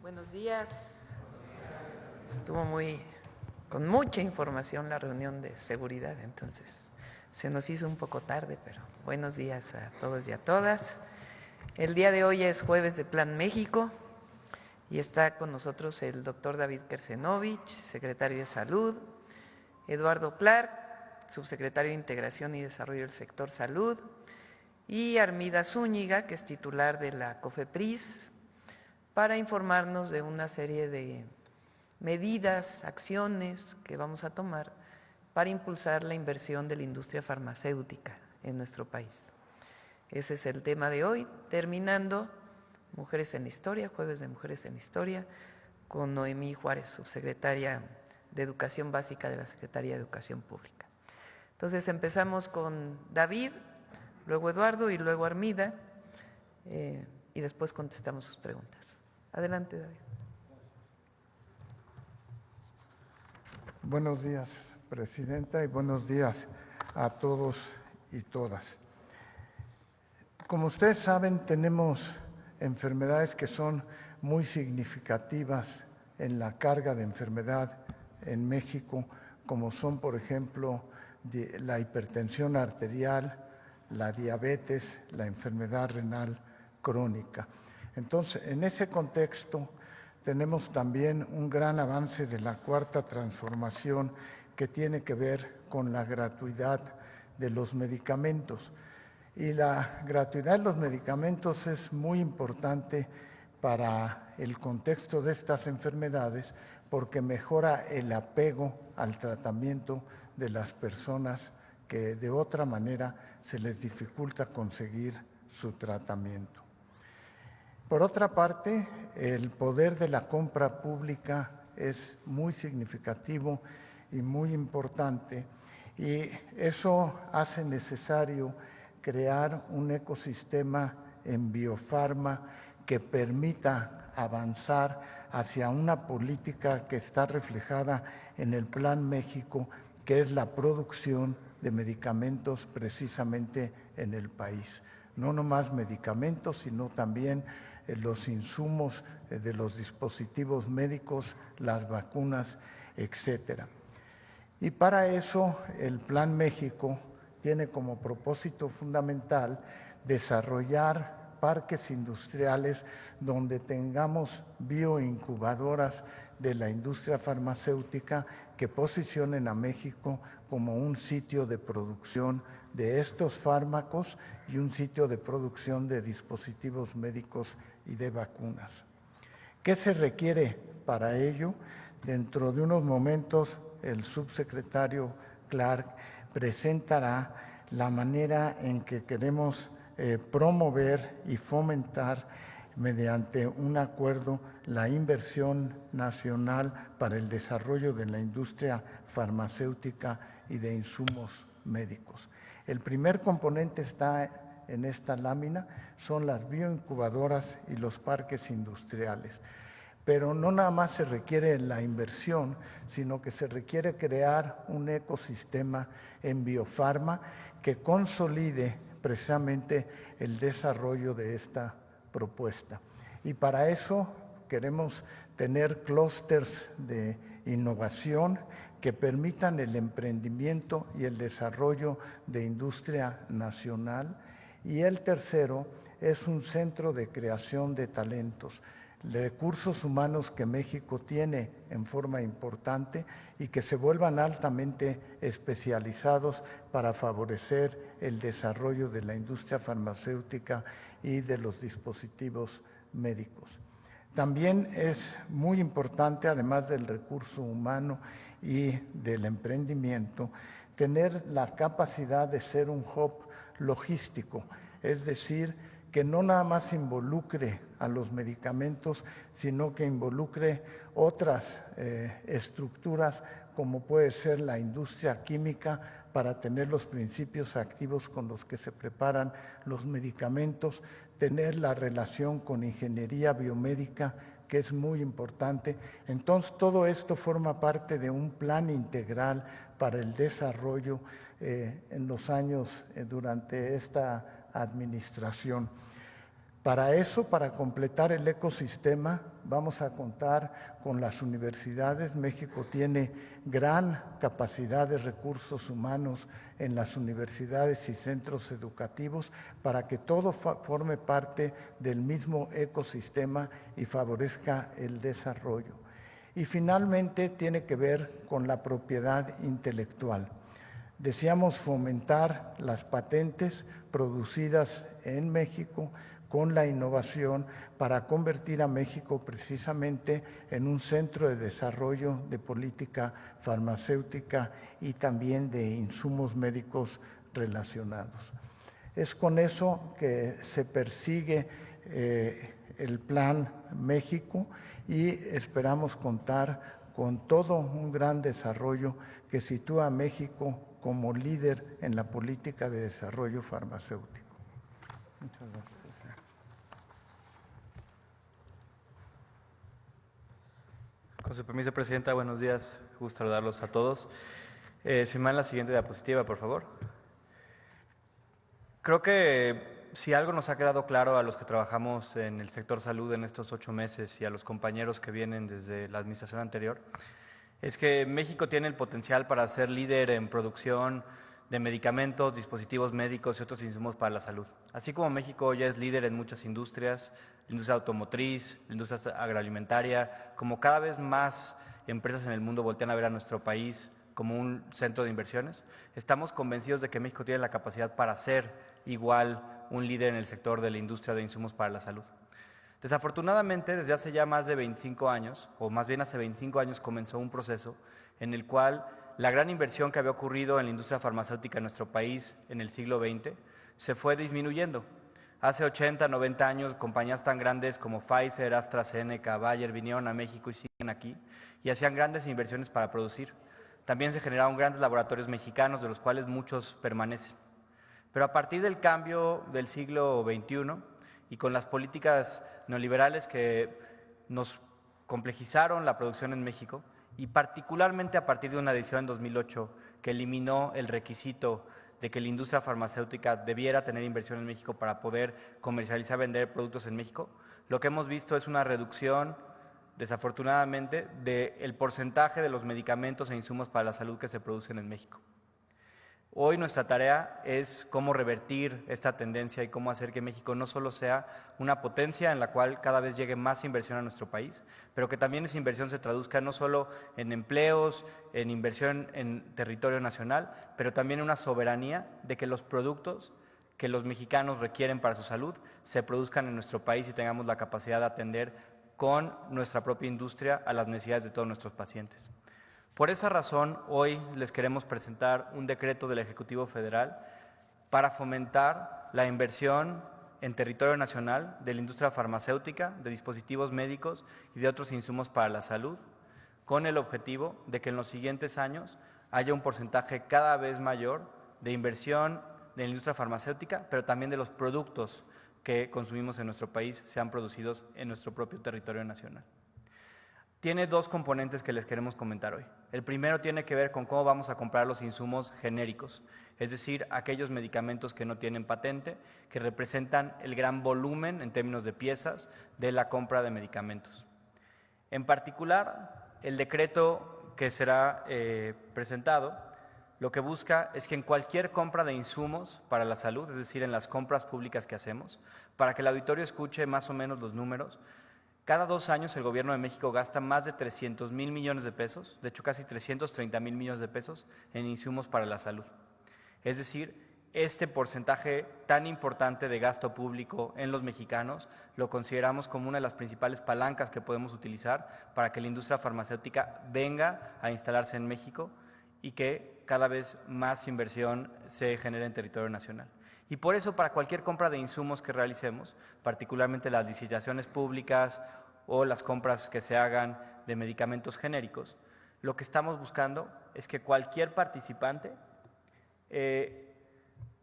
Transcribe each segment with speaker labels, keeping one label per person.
Speaker 1: Buenos días. Estuvo con mucha información la reunión de seguridad, entonces se nos hizo un poco tarde, pero buenos días a todos y a todas. El día de hoy es jueves de Plan México y está con nosotros el doctor David Kersenovich, secretario de Salud, Eduardo Clark, subsecretario de Integración y Desarrollo del Sector Salud, y Armida Zúñiga, que es titular de la COFEPRIS, para informarnos de una serie de medidas, acciones que vamos a tomar para impulsar la inversión de la industria farmacéutica en nuestro país. Ese es el tema de hoy, terminando Mujeres en la Historia, jueves de Mujeres en la Historia, con Noemí Juárez, subsecretaria de Educación Básica de la Secretaría de Educación Pública. Entonces empezamos con David, luego Eduardo y luego Armida, y después contestamos sus preguntas. Adelante, David.
Speaker 2: Buenos días, Presidenta, y buenos días a todos y todas. Como ustedes saben, tenemos enfermedades que son muy significativas en la carga de enfermedad en México, como son, por ejemplo, la hipertensión arterial, la diabetes, la enfermedad renal crónica. Entonces, en ese contexto, tenemos también un gran avance de la cuarta transformación que tiene que ver con la gratuidad de los medicamentos. Y la gratuidad de los medicamentos es muy importante para el contexto de estas enfermedades porque mejora el apego al tratamiento de las personas que de otra manera se les dificulta conseguir su tratamiento. Por otra parte, el poder de la compra pública es muy significativo y muy importante, y eso hace necesario crear un ecosistema en biofarma que permita avanzar hacia una política que está reflejada en el Plan México, que es la producción de medicamentos precisamente en el país. No nomás medicamentos, sino también los insumos de los dispositivos médicos, las vacunas, etcétera. Y para eso el Plan México tiene como propósito fundamental desarrollar parques industriales donde tengamos bioincubadoras de la industria farmacéutica que posicionen a México como un sitio de producción de estos fármacos y un sitio de producción de dispositivos médicos y de vacunas. ¿Qué se requiere para ello? Dentro de unos momentos el subsecretario Clark presentará la manera en que queremos promover y fomentar mediante un acuerdo la inversión nacional para el desarrollo de la industria farmacéutica y de insumos médicos. El primer componente está en esta lámina, son las bioincubadoras y los parques industriales. Pero no nada más se requiere la inversión, sino que se requiere crear un ecosistema en biofarma que consolide precisamente el desarrollo de esta propuesta. Y para eso queremos tener clústeres de innovación que permitan el emprendimiento y el desarrollo de industria nacional. Y el tercero es un centro de creación de talentos, recursos humanos que México tiene en forma importante y que se vuelvan altamente especializados para favorecer el desarrollo de la industria farmacéutica y de los dispositivos médicos. También es muy importante, además del recurso humano y del emprendimiento, tener la capacidad de ser un hub logístico, es decir, que no nada más involucre a los medicamentos, sino que involucre otras estructuras como puede ser la industria química para tener los principios activos con los que se preparan los medicamentos, tener la relación con ingeniería biomédica, que es muy importante. Entonces, todo esto forma parte de un plan integral para el desarrollo en los años durante esta administración. Para eso, para completar el ecosistema, vamos a contar con las universidades. México tiene gran capacidad de recursos humanos en las universidades y centros educativos para que todo forme parte del mismo ecosistema y favorezca el desarrollo. Y finalmente tiene que ver con la propiedad intelectual. Deseamos fomentar las patentes producidas en México con la innovación para convertir a México precisamente en un centro de desarrollo de política farmacéutica y también de insumos médicos relacionados. Es con eso que se persigue el Plan México y esperamos contar con todo un gran desarrollo que sitúa a México como líder en la política de desarrollo farmacéutico. Muchas gracias.
Speaker 3: Con su permiso, Presidenta, buenos días. Gusto saludarlos a todos. Si me dan la siguiente diapositiva, por favor. Creo que si algo nos ha quedado claro a los que trabajamos en el sector salud en estos 8 meses y a los compañeros que vienen desde la administración anterior, es que México tiene el potencial para ser líder en producción de medicamentos, dispositivos médicos y otros insumos para la salud. Así como México ya es líder en muchas industrias, la industria automotriz, la industria agroalimentaria, como cada vez más empresas en el mundo voltean a ver a nuestro país como un centro de inversiones, estamos convencidos de que México tiene la capacidad para ser igual un líder en el sector de la industria de insumos para la salud. Desafortunadamente, desde hace ya más de 25 años, o más bien hace 25 años, comenzó un proceso en el cual la gran inversión que había ocurrido en la industria farmacéutica en nuestro país en el siglo XX se fue disminuyendo. Hace 80, 90 años, compañías tan grandes como Pfizer, AstraZeneca, Bayer vinieron a México y siguen aquí y hacían grandes inversiones para producir. También se generaron grandes laboratorios mexicanos, de los cuales muchos permanecen. Pero a partir del cambio del siglo XXI y con las políticas neoliberales que nos complejizaron la producción en México, y particularmente a partir de una decisión en 2008 que eliminó el requisito de que la industria farmacéutica debiera tener inversión en México para poder comercializar, vender productos en México, lo que hemos visto es una reducción, desafortunadamente, del porcentaje de los medicamentos e insumos para la salud que se producen en México. Hoy nuestra tarea es cómo revertir esta tendencia y cómo hacer que México no solo sea una potencia en la cual cada vez llegue más inversión a nuestro país, pero que también esa inversión se traduzca no solo en empleos, en inversión en territorio nacional, pero también en una soberanía de que los productos que los mexicanos requieren para su salud se produzcan en nuestro país y tengamos la capacidad de atender con nuestra propia industria a las necesidades de todos nuestros pacientes. Por esa razón, hoy les queremos presentar un decreto del Ejecutivo Federal para fomentar la inversión en territorio nacional de la industria farmacéutica, de dispositivos médicos y de otros insumos para la salud, con el objetivo de que en los siguientes años haya un porcentaje cada vez mayor de inversión de la industria farmacéutica, pero también de los productos que consumimos en nuestro país sean producidos en nuestro propio territorio nacional. Tiene dos componentes que les queremos comentar hoy. El primero tiene que ver con cómo vamos a comprar los insumos genéricos, es decir, aquellos medicamentos que no tienen patente, que representan el gran volumen en términos de piezas de la compra de medicamentos. En particular, el decreto que será presentado, lo que busca es que en cualquier compra de insumos para la salud, es decir, en las compras públicas que hacemos, para que el auditorio escuche más o menos los números, cada 2 años el Gobierno de México gasta más de 300,000 millones de pesos, de hecho casi 330,000 millones de pesos en insumos para la salud. Es decir, este porcentaje tan importante de gasto público en los mexicanos lo consideramos como una de las principales palancas que podemos utilizar para que la industria farmacéutica venga a instalarse en México y que cada vez más inversión se genere en territorio nacional. Y por eso, para cualquier compra de insumos que realicemos, particularmente las licitaciones públicas o las compras que se hagan de medicamentos genéricos, lo que estamos buscando es que cualquier participante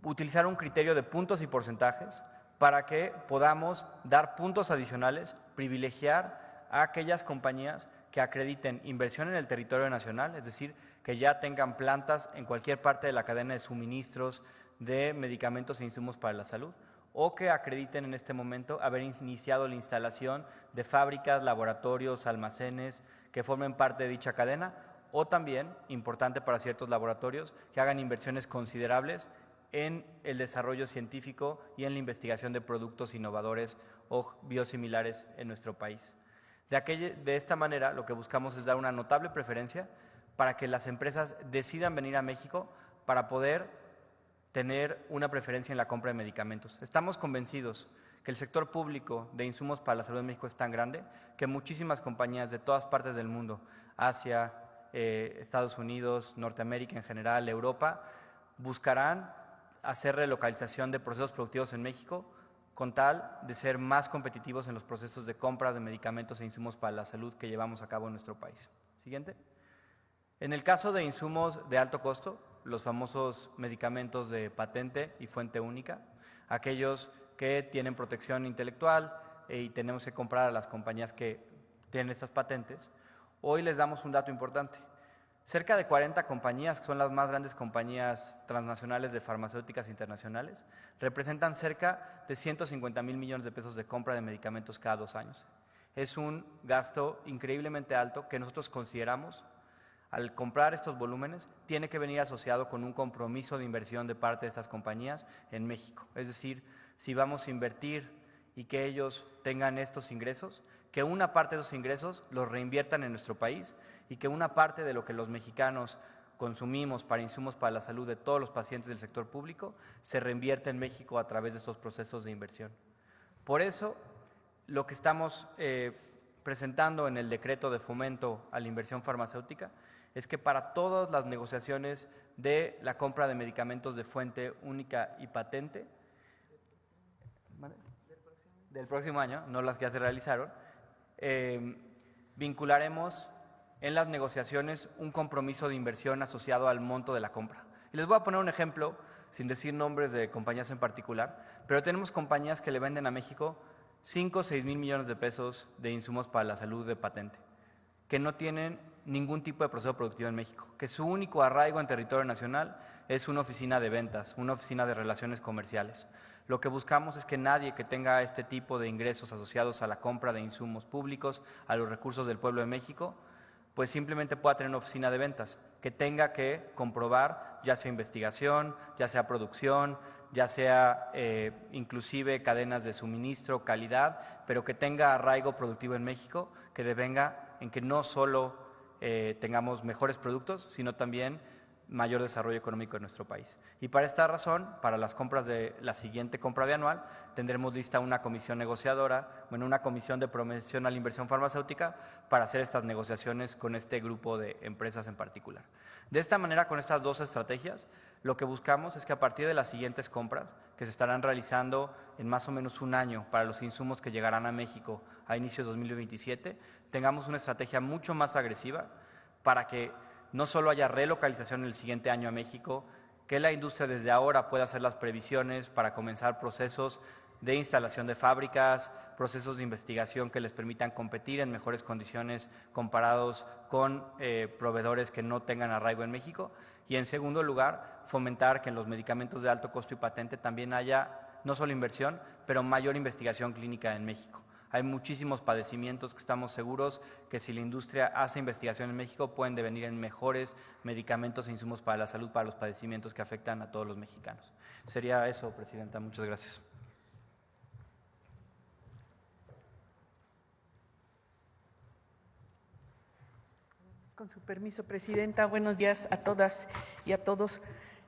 Speaker 3: utilizar un criterio de puntos y porcentajes para que podamos dar puntos adicionales, privilegiar a aquellas compañías que acrediten inversión en el territorio nacional, es decir, que ya tengan plantas en cualquier parte de la cadena de suministros de medicamentos e insumos para la salud, o que acrediten en este momento haber iniciado la instalación de fábricas, laboratorios, almacenes que formen parte de dicha cadena, o también, importante para ciertos laboratorios, que hagan inversiones considerables en el desarrollo científico y en la investigación de productos innovadores o biosimilares en nuestro país. De esta manera, lo que buscamos es dar una notable preferencia para que las empresas decidan venir a México para poder tener una preferencia en la compra de medicamentos. Estamos convencidos que el sector público de insumos para la salud en México es tan grande que muchísimas compañías de todas partes del mundo, Asia, Estados Unidos, Norteamérica en general, Europa, buscarán hacer relocalización de procesos productivos en México con tal de ser más competitivos en los procesos de compra de medicamentos e insumos para la salud que llevamos a cabo en nuestro país. Siguiente. En el caso de insumos de alto costo, los famosos medicamentos de patente y fuente única, aquellos que tienen protección intelectual y tenemos que comprar a las compañías que tienen estas patentes, hoy les damos un dato importante. Cerca de 40 compañías, que son las más grandes compañías transnacionales de farmacéuticas internacionales, representan cerca de 150,000 millones de pesos de compra de medicamentos cada 2 años. Es un gasto increíblemente alto que nosotros consideramos, al comprar estos volúmenes, tiene que venir asociado con un compromiso de inversión de parte de estas compañías en México. Es decir, si vamos a invertir y que ellos tengan estos ingresos, que una parte de esos ingresos los reinviertan en nuestro país y que una parte de lo que los mexicanos consumimos para insumos para la salud de todos los pacientes del sector público se reinvierta en México a través de estos procesos de inversión. Por eso, lo que estamos presentando en el decreto de fomento a la inversión farmacéutica es que para todas las negociaciones de la compra de medicamentos de fuente única y patente, del próximo año, no las que ya se realizaron, vincularemos en las negociaciones un compromiso de inversión asociado al monto de la compra. Y les voy a poner un ejemplo, sin decir nombres de compañías en particular, pero tenemos compañías que le venden a México 5 o 6 mil millones de pesos de insumos para la salud de patente, que no tienen ningún tipo de proceso productivo en México, que su único arraigo en territorio nacional es una oficina de ventas, una oficina de relaciones comerciales. Lo que buscamos es que nadie que tenga este tipo de ingresos asociados a la compra de insumos públicos, a los recursos del pueblo de México, pues simplemente pueda tener una oficina de ventas, que tenga que comprobar ya sea investigación, ya sea producción, ya sea inclusive cadenas de suministro, calidad, pero que tenga arraigo productivo en México, que devenga en que no solo tengamos mejores productos, sino también mayor desarrollo económico en nuestro país. Y para esta razón, para las compras de la siguiente compra bianual, tendremos lista una comisión negociadora, una comisión de promoción a la inversión farmacéutica para hacer estas negociaciones con este grupo de empresas en particular. De esta manera, con estas 2 estrategias, lo que buscamos es que a partir de las siguientes compras, que se estarán realizando en más o menos un año para los insumos que llegarán a México a inicios de 2027, tengamos una estrategia mucho más agresiva para que no solo haya relocalización el siguiente año a México, que la industria desde ahora pueda hacer las previsiones para comenzar procesos de instalación de fábricas, procesos de investigación que les permitan competir en mejores condiciones comparados con proveedores que no tengan arraigo en México. Y en segundo lugar, fomentar que en los medicamentos de alto costo y patente también haya no solo inversión, pero mayor investigación clínica en México. Hay muchísimos padecimientos que estamos seguros que si la industria hace investigación en México pueden devenir en mejores medicamentos e insumos para la salud, para los padecimientos que afectan a todos los mexicanos. Sería eso, Presidenta. Muchas gracias.
Speaker 1: Con su permiso, Presidenta, buenos días a todas y a todos.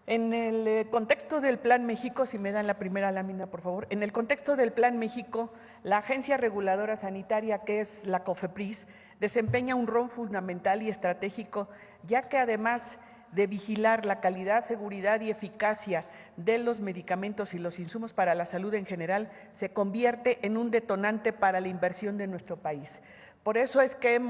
Speaker 1: En el contexto del Plan México, si me dan la primera lámina, por favor. En el contexto del Plan México, la Agencia Reguladora Sanitaria, que es la COFEPRIS, desempeña un rol fundamental y estratégico, ya que además de vigilar la calidad, seguridad y eficacia de los medicamentos y los insumos para la salud en general, se convierte en un detonante para la inversión de nuestro país. Por eso es que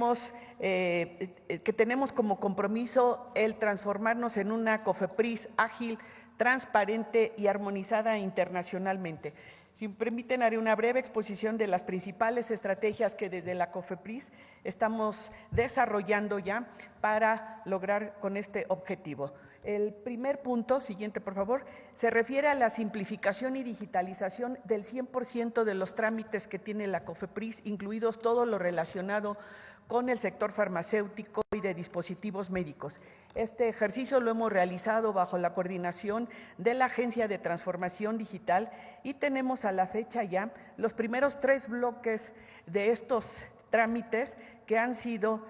Speaker 1: tenemos como compromiso el transformarnos en una COFEPRIS ágil, transparente y armonizada internacionalmente. Si me permiten, haré una breve exposición de las principales estrategias que desde la COFEPRIS estamos desarrollando ya para lograr con este objetivo.
Speaker 4: El primer punto, siguiente por favor, se refiere a la simplificación y digitalización del 100% de los trámites que tiene la COFEPRIS, incluidos todo lo relacionado con el sector farmacéutico y de dispositivos médicos. Este ejercicio lo hemos realizado bajo la coordinación de la Agencia de Transformación Digital y tenemos a la fecha ya los primeros 3 bloques de estos trámites que han sido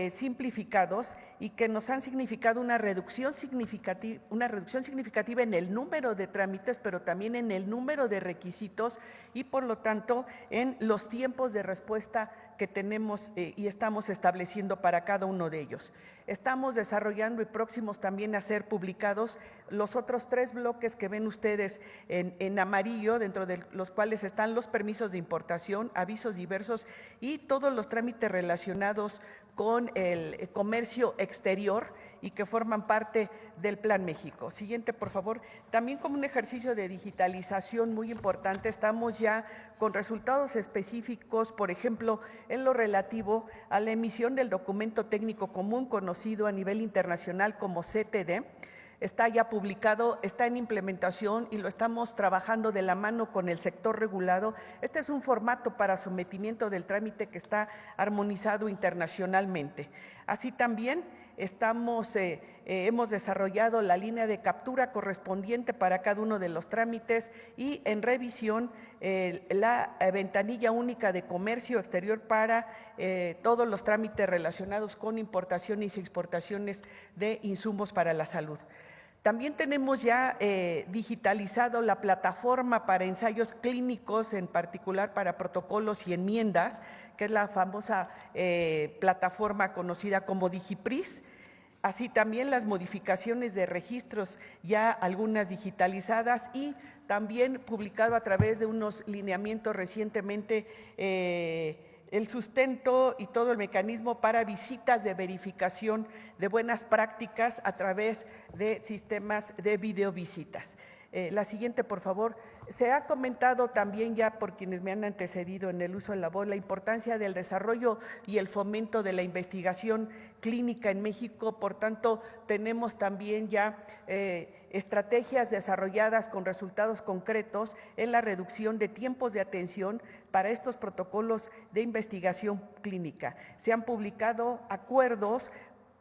Speaker 4: simplificados y que nos han significado una reducción significativa en el número de trámites, pero también en el número de requisitos y, por lo tanto, en los tiempos de respuesta que tenemos y estamos estableciendo para cada uno de ellos. Estamos desarrollando y próximos también a ser publicados los otros 3 bloques que ven ustedes en amarillo, dentro de los cuales están los permisos de importación, avisos diversos y todos los trámites relacionados con el comercio exterior y que forman parte del Plan México. Siguiente, por favor. También como un ejercicio de digitalización muy importante, estamos ya con resultados específicos, por ejemplo, en lo relativo a la emisión del documento técnico común conocido a nivel internacional como CTD. Está ya publicado, está en implementación y lo estamos trabajando de la mano con el sector regulado. Este es un formato para sometimiento del trámite que está armonizado internacionalmente. Así también hemos desarrollado la línea de captura correspondiente para cada uno de los trámites y en revisión la ventanilla única de comercio exterior para todos los trámites relacionados con importaciones y exportaciones de insumos para la salud. También tenemos ya digitalizado la plataforma para ensayos clínicos, en particular para protocolos y enmiendas, que es la famosa plataforma conocida como DigiPris. Así también las modificaciones de registros, ya algunas digitalizadas y también publicado a través de unos lineamientos recientemente el sustento y todo el mecanismo para visitas de verificación de buenas prácticas a través de sistemas de videovisitas. La siguiente, por favor. Se ha comentado también ya por quienes me han antecedido en el uso de la voz la importancia del desarrollo y el fomento de la investigación clínica en México. Por tanto, tenemos también ya estrategias desarrolladas con resultados concretos en la reducción de tiempos de atención para estos protocolos de investigación clínica. Se han publicado acuerdos,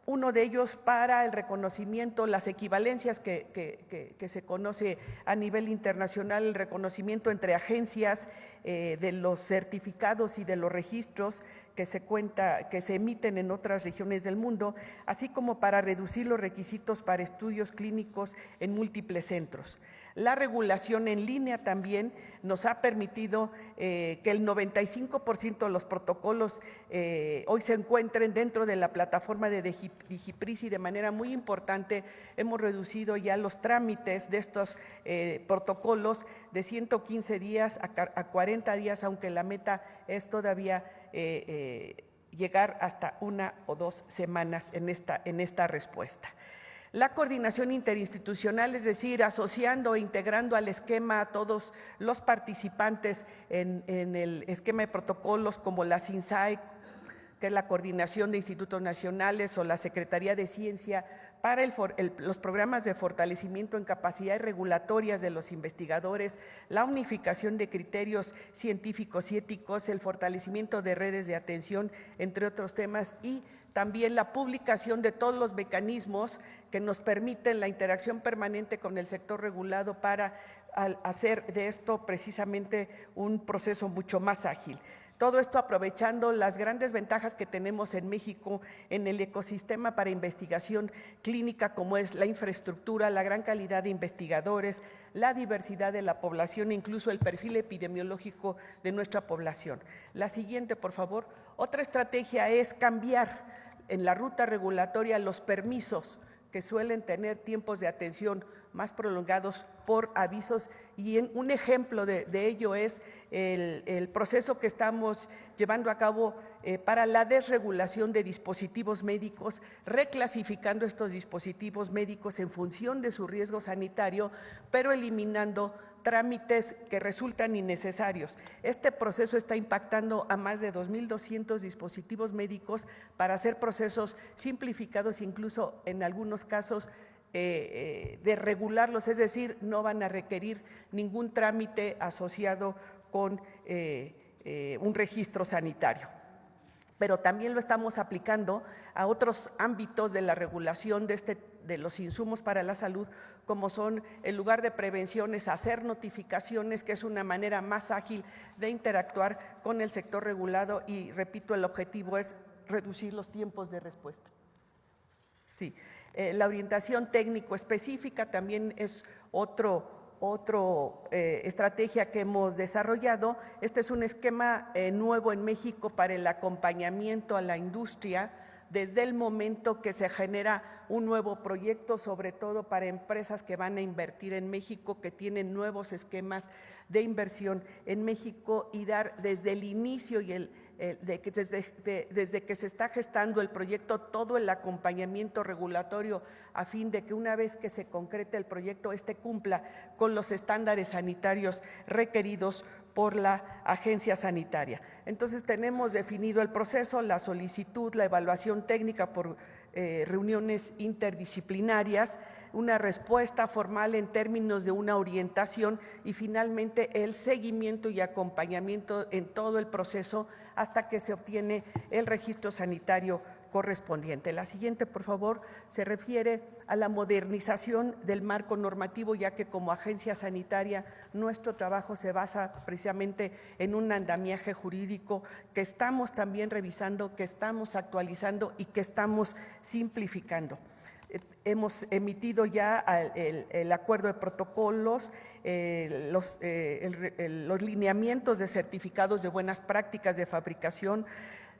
Speaker 4: uno de ellos para el reconocimiento, las equivalencias que se conoce a nivel internacional, el reconocimiento entre agencias de los certificados y de los registros que se emiten en otras regiones del mundo, así como para reducir los requisitos para estudios clínicos en múltiples centros. La regulación en línea también nos ha permitido que el 95% de los protocolos hoy se encuentren dentro de la plataforma de DigiPris y de manera muy importante hemos reducido ya los trámites de estos protocolos de 115 días a 40 días, aunque la meta es todavía llegar hasta 1 o 2 semanas en esta respuesta. La coordinación interinstitucional, es decir, asociando e integrando al esquema a todos los participantes en el esquema de protocolos como la CINSAE, que es la Coordinación de Institutos Nacionales, o la Secretaría de Ciencia, para los programas de fortalecimiento en capacidades regulatorias de los investigadores, la unificación de criterios científicos y éticos, el fortalecimiento de redes de atención, entre otros temas, y también la publicación de todos los mecanismos que nos permiten la interacción permanente con el sector regulado para hacer de esto precisamente un proceso mucho más ágil. Todo esto aprovechando las grandes ventajas que tenemos en México en el ecosistema para investigación clínica, como es la infraestructura, la gran calidad de investigadores, la diversidad de la población e incluso el perfil epidemiológico de nuestra población. La siguiente, por favor. Otra estrategia es cambiar en la ruta regulatoria los permisos que suelen tener tiempos de atención más prolongados por avisos, y un ejemplo de ello es el proceso que estamos llevando a cabo para la desregulación de dispositivos médicos, reclasificando estos dispositivos médicos en función de su riesgo sanitario, pero eliminando trámites que resultan innecesarios. Este proceso está impactando a más de 2.200 dispositivos médicos para hacer procesos simplificados, incluso en algunos casos de regularlos, es decir, no van a requerir ningún trámite asociado con un registro sanitario. Pero también lo estamos aplicando a otros ámbitos de la regulación de los insumos para la salud, como son, en lugar de prevenciones, hacer notificaciones, que es una manera más ágil de interactuar con el sector regulado y, repito, el objetivo es reducir los tiempos de respuesta. Sí, la orientación técnico específica también es otra estrategia que hemos desarrollado. Este es un esquema nuevo en México para el acompañamiento a la industria desde el momento que se genera un nuevo proyecto, sobre todo para empresas que van a invertir en México, que tienen nuevos esquemas de inversión en México, y dar desde el inicio y desde que se está gestando el proyecto todo el acompañamiento regulatorio a fin de que una vez que se concrete el proyecto, cumpla con los estándares sanitarios requeridos por la agencia sanitaria. Entonces tenemos definido el proceso, la solicitud, la evaluación técnica por reuniones interdisciplinarias, una respuesta formal en términos de una orientación y finalmente el seguimiento y acompañamiento en todo el proceso hasta que se obtiene el registro sanitario correspondiente. La siguiente, por favor, se refiere a la modernización del marco normativo, ya que como agencia sanitaria nuestro trabajo se basa precisamente en un andamiaje jurídico que estamos también revisando, que estamos actualizando y que estamos simplificando. Hemos emitido ya el acuerdo de protocolos, los lineamientos de certificados de buenas prácticas de fabricación.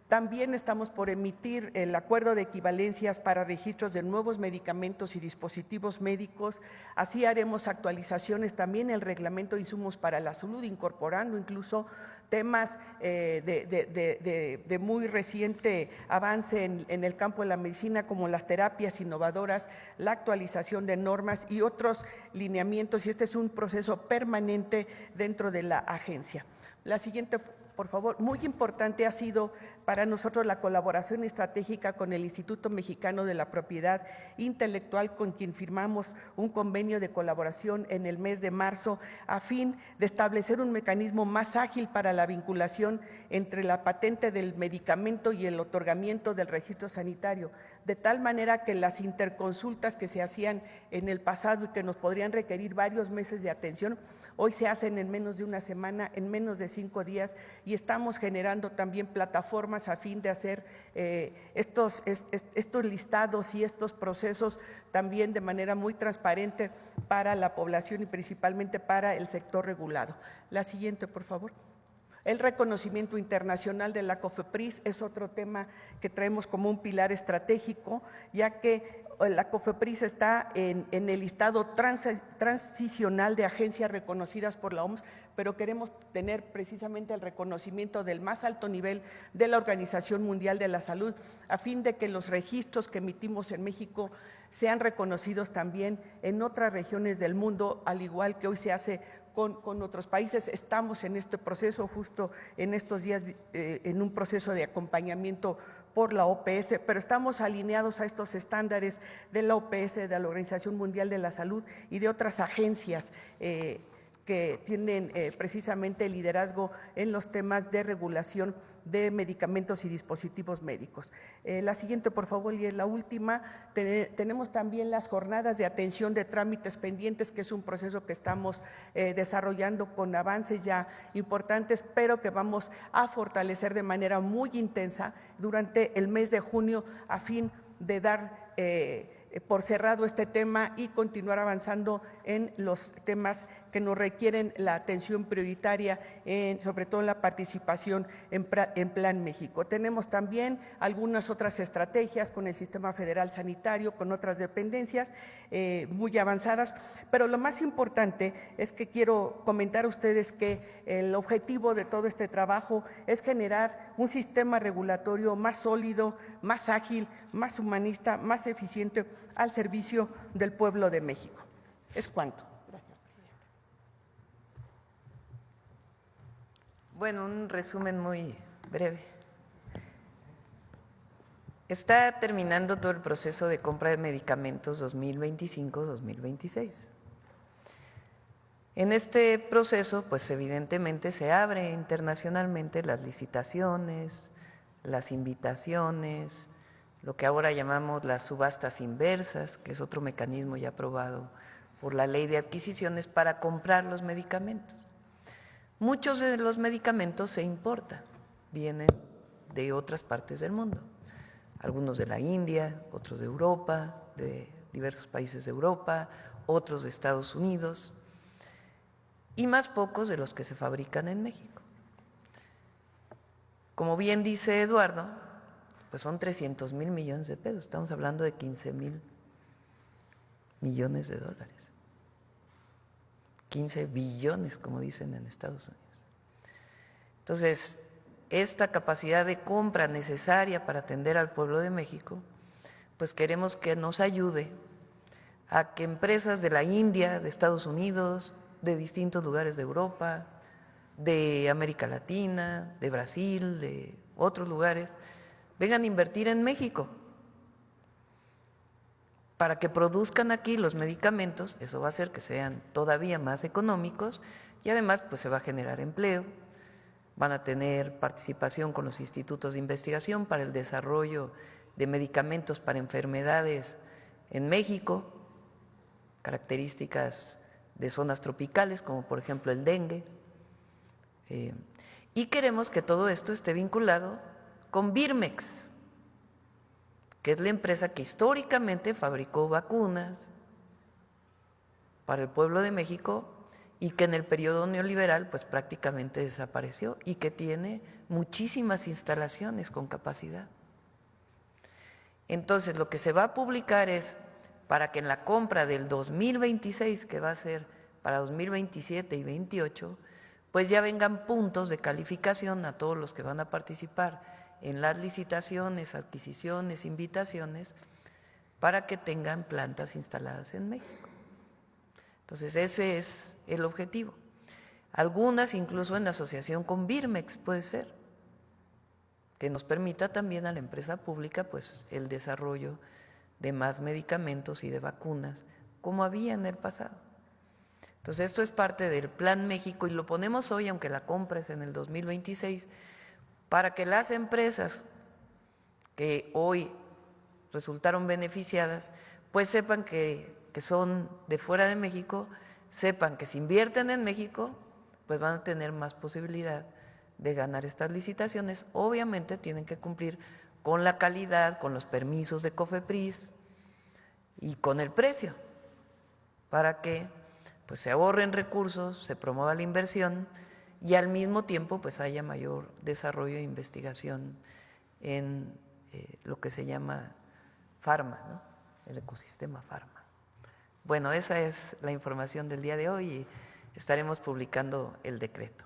Speaker 4: También estamos por emitir el acuerdo de equivalencias para registros de nuevos medicamentos y dispositivos médicos. Así haremos actualizaciones también en el reglamento de insumos para la salud, incorporando incluso temas de muy reciente avance en el campo de la medicina, como las terapias innovadoras, la actualización de normas y otros lineamientos, y este es un proceso permanente dentro de la agencia. La siguiente, por favor. Muy importante ha sido para nosotros la colaboración estratégica con el Instituto Mexicano de la Propiedad Intelectual, con quien firmamos un convenio de colaboración en el mes de marzo a fin de establecer un mecanismo más ágil para la vinculación entre la patente del medicamento y el otorgamiento del registro sanitario, de tal manera que las interconsultas que se hacían en el pasado y que nos podrían requerir varios meses de atención, hoy se hacen en menos de una semana, en menos de 5 días, y estamos generando también plataformas a fin de hacer estos listados y estos procesos también de manera muy transparente para la población y principalmente para el sector regulado. La siguiente, por favor. El reconocimiento internacional de la COFEPRIS es otro tema que traemos como un pilar estratégico, ya que la COFEPRIS está en el listado transicional de agencias reconocidas por la OMS, pero queremos tener precisamente el reconocimiento del más alto nivel de la Organización Mundial de la Salud, a fin de que los registros que emitimos en México sean reconocidos también en otras regiones del mundo, al igual que hoy se hace con otros países. Estamos en este proceso, justo en estos días, en un proceso de acompañamiento por la OPS, pero estamos alineados a estos estándares de la OPS, de la Organización Mundial de la Salud y de otras agencias que tienen precisamente liderazgo en los temas de regulación de medicamentos y dispositivos médicos. La siguiente, por favor, y es la última. Tenemos también las jornadas de atención de trámites pendientes, que es un proceso que estamos desarrollando con avances ya importantes, pero que vamos a fortalecer de manera muy intensa durante el mes de junio a fin de dar por cerrado este tema y continuar avanzando en los temas que nos requieren la atención prioritaria, sobre todo la participación en Plan México. Tenemos también algunas otras estrategias con el Sistema Federal Sanitario, con otras dependencias muy avanzadas, pero lo más importante es que quiero comentar a ustedes que el objetivo de todo este trabajo es generar un sistema regulatorio más sólido, más ágil, más humanista, más eficiente al servicio del pueblo de México. Es cuanto. Gracias.
Speaker 1: Bueno, un resumen muy breve. Está terminando todo el proceso de compra de medicamentos 2025-2026. En este proceso, pues evidentemente se abre internacionalmente las licitaciones, las invitaciones, lo que ahora llamamos las subastas inversas, que es otro mecanismo ya aprobado por la Ley de Adquisiciones para comprar los medicamentos. Muchos de los medicamentos se importan, vienen de otras partes del mundo, algunos de la India, otros de Europa, de diversos países de Europa, otros de Estados Unidos, y más pocos de los que se fabrican en México. Como bien dice Eduardo, pues son 300,000 millones de pesos, estamos hablando de 15,000 millones de dólares, 15 billones, como dicen en Estados Unidos. Entonces, esta capacidad de compra necesaria para atender al pueblo de México, pues queremos que nos ayude a que empresas de la India, de Estados Unidos, de distintos lugares de Europa, de América Latina, de Brasil, de otros lugares, vengan a invertir en México para que produzcan aquí los medicamentos. Eso va a hacer que sean todavía más económicos y además pues se va a generar empleo, van a tener participación con los institutos de investigación para el desarrollo de medicamentos para enfermedades en México, características de zonas tropicales, como por ejemplo el dengue. Y queremos que todo esto esté vinculado con Birmex, que es la empresa que históricamente fabricó vacunas para el pueblo de México y que en el periodo neoliberal pues prácticamente desapareció y que tiene muchísimas instalaciones con capacidad. Entonces, lo que se va a publicar es para que en la compra del 2026, que va a ser para 2027 y 2028, pues ya vengan puntos de calificación a todos los que van a participar en las licitaciones, adquisiciones, invitaciones, para que tengan plantas instaladas en México. Entonces, ese es el objetivo. Algunas incluso en asociación con Birmex puede ser, que nos permita también a la empresa pública pues el desarrollo de más medicamentos y de vacunas, como había en el pasado. Entonces, esto es parte del Plan México y lo ponemos hoy, aunque la compra es en el 2026, para que las empresas que hoy resultaron beneficiadas, pues sepan que son de fuera de México, sepan que si invierten en México, pues van a tener más posibilidad de ganar estas licitaciones. Obviamente tienen que cumplir con la calidad, con los permisos de COFEPRIS y con el precio, para que pues se ahorren recursos, se promueva la inversión y al mismo tiempo pues haya mayor desarrollo e investigación en lo que se llama farma, ¿no? El ecosistema farma. Bueno, esa es la información del día de hoy y estaremos publicando el decreto.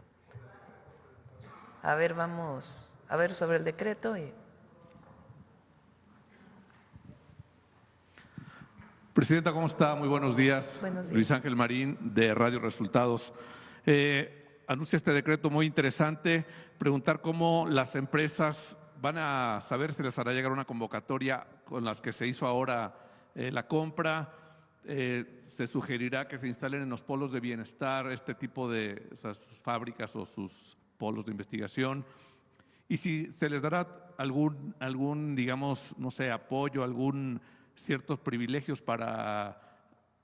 Speaker 1: A ver, vamos a ver sobre el decreto.
Speaker 5: Presidenta, ¿cómo está? Muy buenos días.
Speaker 1: Buenos días.
Speaker 5: Luis Ángel Marín, de Radio Resultados. Anuncia este decreto muy interesante. Preguntar cómo las empresas van a saber si les hará llegar una convocatoria con las que se hizo ahora la compra. Se sugerirá que se instalen en los polos de bienestar este tipo de sus fábricas o sus polos de investigación. Y si se les dará algún digamos, no sé, apoyo, algún ciertos privilegios para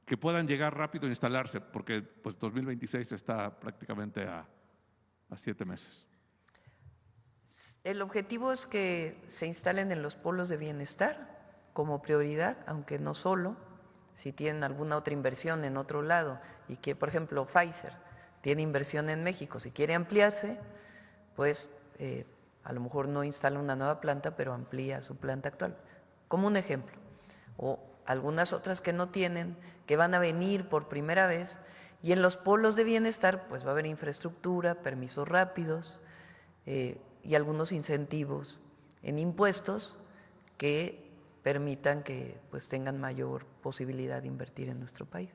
Speaker 5: que puedan llegar rápido a instalarse, porque pues 2026 está prácticamente a 7 meses.
Speaker 1: El objetivo es que se instalen en los polos de bienestar como prioridad, aunque no solo, si tienen alguna otra inversión en otro lado y que, por ejemplo, Pfizer tiene inversión en México, si quiere ampliarse, pues a lo mejor no instala una nueva planta, pero amplía su planta actual, como un ejemplo. O algunas otras que no tienen, que van a venir por primera vez, y en los polos de bienestar pues va a haber infraestructura, permisos rápidos y algunos incentivos en impuestos que permitan que pues tengan mayor posibilidad de invertir en nuestro país.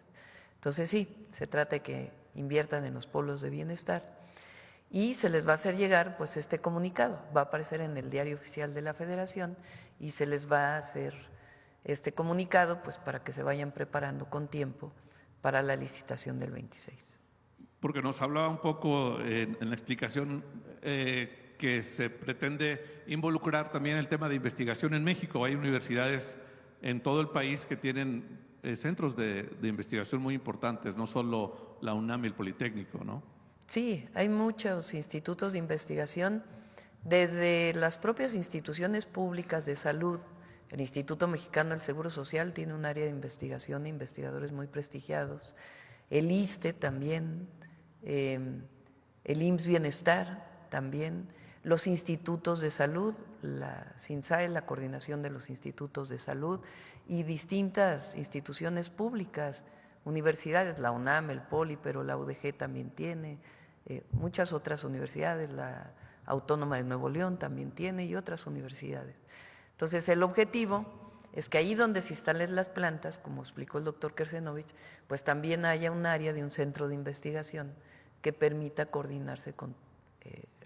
Speaker 1: Entonces sí, se trata de que inviertan en los polos de bienestar y se les va a hacer llegar pues este comunicado, va a aparecer en el Diario Oficial de la Federación y se les va a hacer este comunicado pues para que se vayan preparando con tiempo para la licitación del 26.
Speaker 5: Porque nos hablaba un poco en la explicación que se pretende involucrar también el tema de investigación en México. Hay universidades en todo el país que tienen centros de investigación muy importantes, no solo la UNAM y el Politécnico, ¿no?
Speaker 1: Sí, hay muchos institutos de investigación, desde las propias instituciones públicas de salud. El Instituto Mexicano del Seguro Social tiene un área de investigación e investigadores muy prestigiados. El ISSSTE también, el IMSS Bienestar también, los institutos de salud, la CINSAE, la coordinación de los institutos de salud y distintas instituciones públicas, universidades, la UNAM, el POLI, pero la UDG también tiene, muchas otras universidades, la Autónoma de Nuevo León también tiene y otras universidades. Entonces, el objetivo es que ahí donde se instalen las plantas, como explicó el doctor Kersenovich, pues también haya un área de un centro de investigación que permita coordinarse con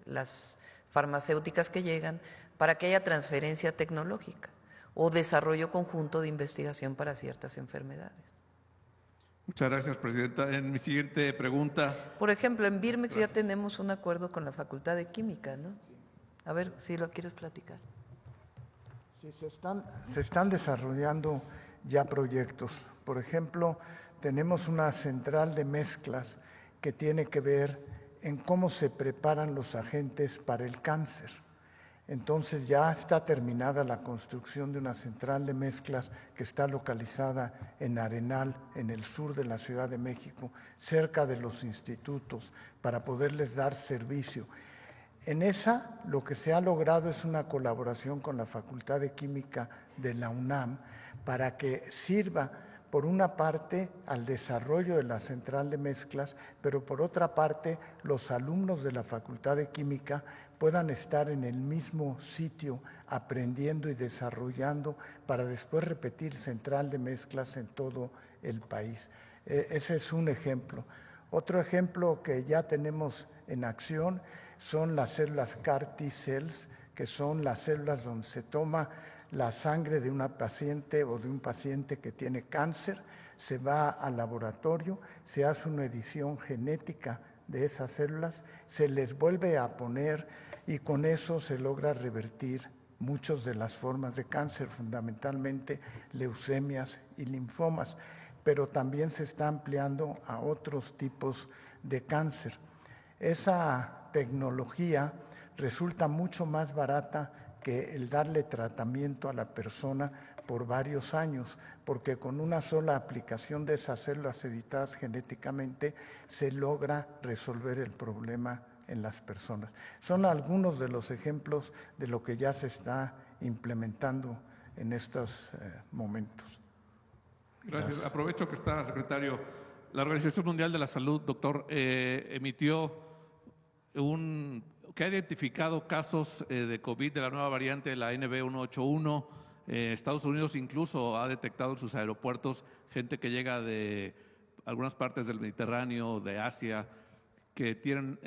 Speaker 1: las farmacéuticas que llegan para que haya transferencia tecnológica o desarrollo conjunto de investigación para ciertas enfermedades.
Speaker 5: Muchas gracias, presidenta. En mi siguiente pregunta…
Speaker 1: Por ejemplo, en Birmex ya tenemos un acuerdo con la Facultad de Química, ¿no? A ver si lo quieres platicar.
Speaker 2: Sí, se están desarrollando ya proyectos. Por ejemplo, tenemos una central de mezclas que tiene que ver en cómo se preparan los agentes para el cáncer. Entonces ya está terminada la construcción de una central de mezclas que está localizada en Arenal, en el sur de la Ciudad de México, cerca de los institutos, para poderles dar servicio. En esa, lo que se ha logrado es una colaboración con la Facultad de Química de la UNAM para que sirva, por una parte, al desarrollo de la central de mezclas, pero por otra parte, los alumnos de la Facultad de Química puedan estar en el mismo sitio aprendiendo y desarrollando para después repetir central de mezclas en todo el país. Ese es un ejemplo. Otro ejemplo que ya tenemos en acción son las células CAR T-cells, que son las células donde se toma la sangre de una paciente o de un paciente que tiene cáncer, se va al laboratorio, se hace una edición genética de esas células, se les vuelve a poner y con eso se logra revertir muchas de las formas de cáncer, fundamentalmente leucemias y linfomas, pero también se está ampliando a otros tipos de cáncer. Esa tecnología resulta mucho más barata que el darle tratamiento a la persona por varios años, porque con una sola aplicación de esas células editadas genéticamente se logra resolver el problema en las personas. Son algunos de los ejemplos de lo que ya se está implementando en estos momentos.
Speaker 5: Gracias. Aprovecho que está, secretario. La Organización Mundial de la Salud, doctor, emitió que ha identificado casos de COVID de la nueva variante de la NB181. Estados Unidos incluso ha detectado en sus aeropuertos gente que llega de algunas partes del Mediterráneo, de Asia, que tienen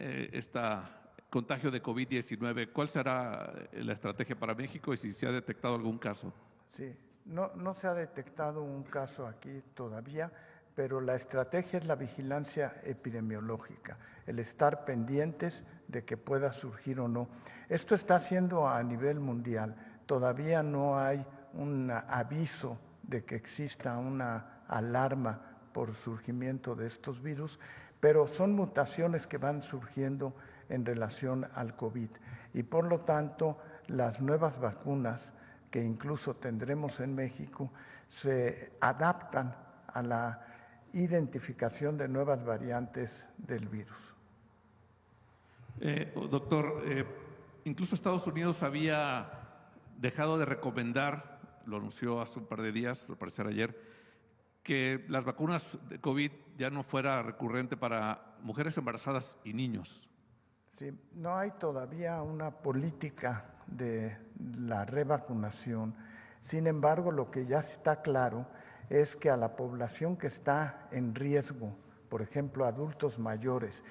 Speaker 5: contagio de COVID-19. ¿Cuál será la estrategia para México y si se ha detectado algún caso?
Speaker 2: Sí, no se ha detectado un caso aquí todavía, pero la estrategia es la vigilancia epidemiológica, el estar pendientes de que pueda surgir o no. Esto está haciendo a nivel mundial. Todavía no hay un aviso de que exista una alarma por surgimiento de estos virus, pero son mutaciones que van surgiendo en relación al COVID. Y por lo tanto, las nuevas vacunas que incluso tendremos en México se adaptan a la identificación de nuevas variantes del virus.
Speaker 5: Doctor, incluso Estados Unidos había dejado de recomendar, lo anunció hace un par de días, al parecer ayer, que las vacunas de COVID ya no fuera recurrente para mujeres embarazadas y niños.
Speaker 2: Sí, no hay todavía una política de la revacunación. Sin embargo, lo que ya está claro es que a la población que está en riesgo, por ejemplo, adultos mayores,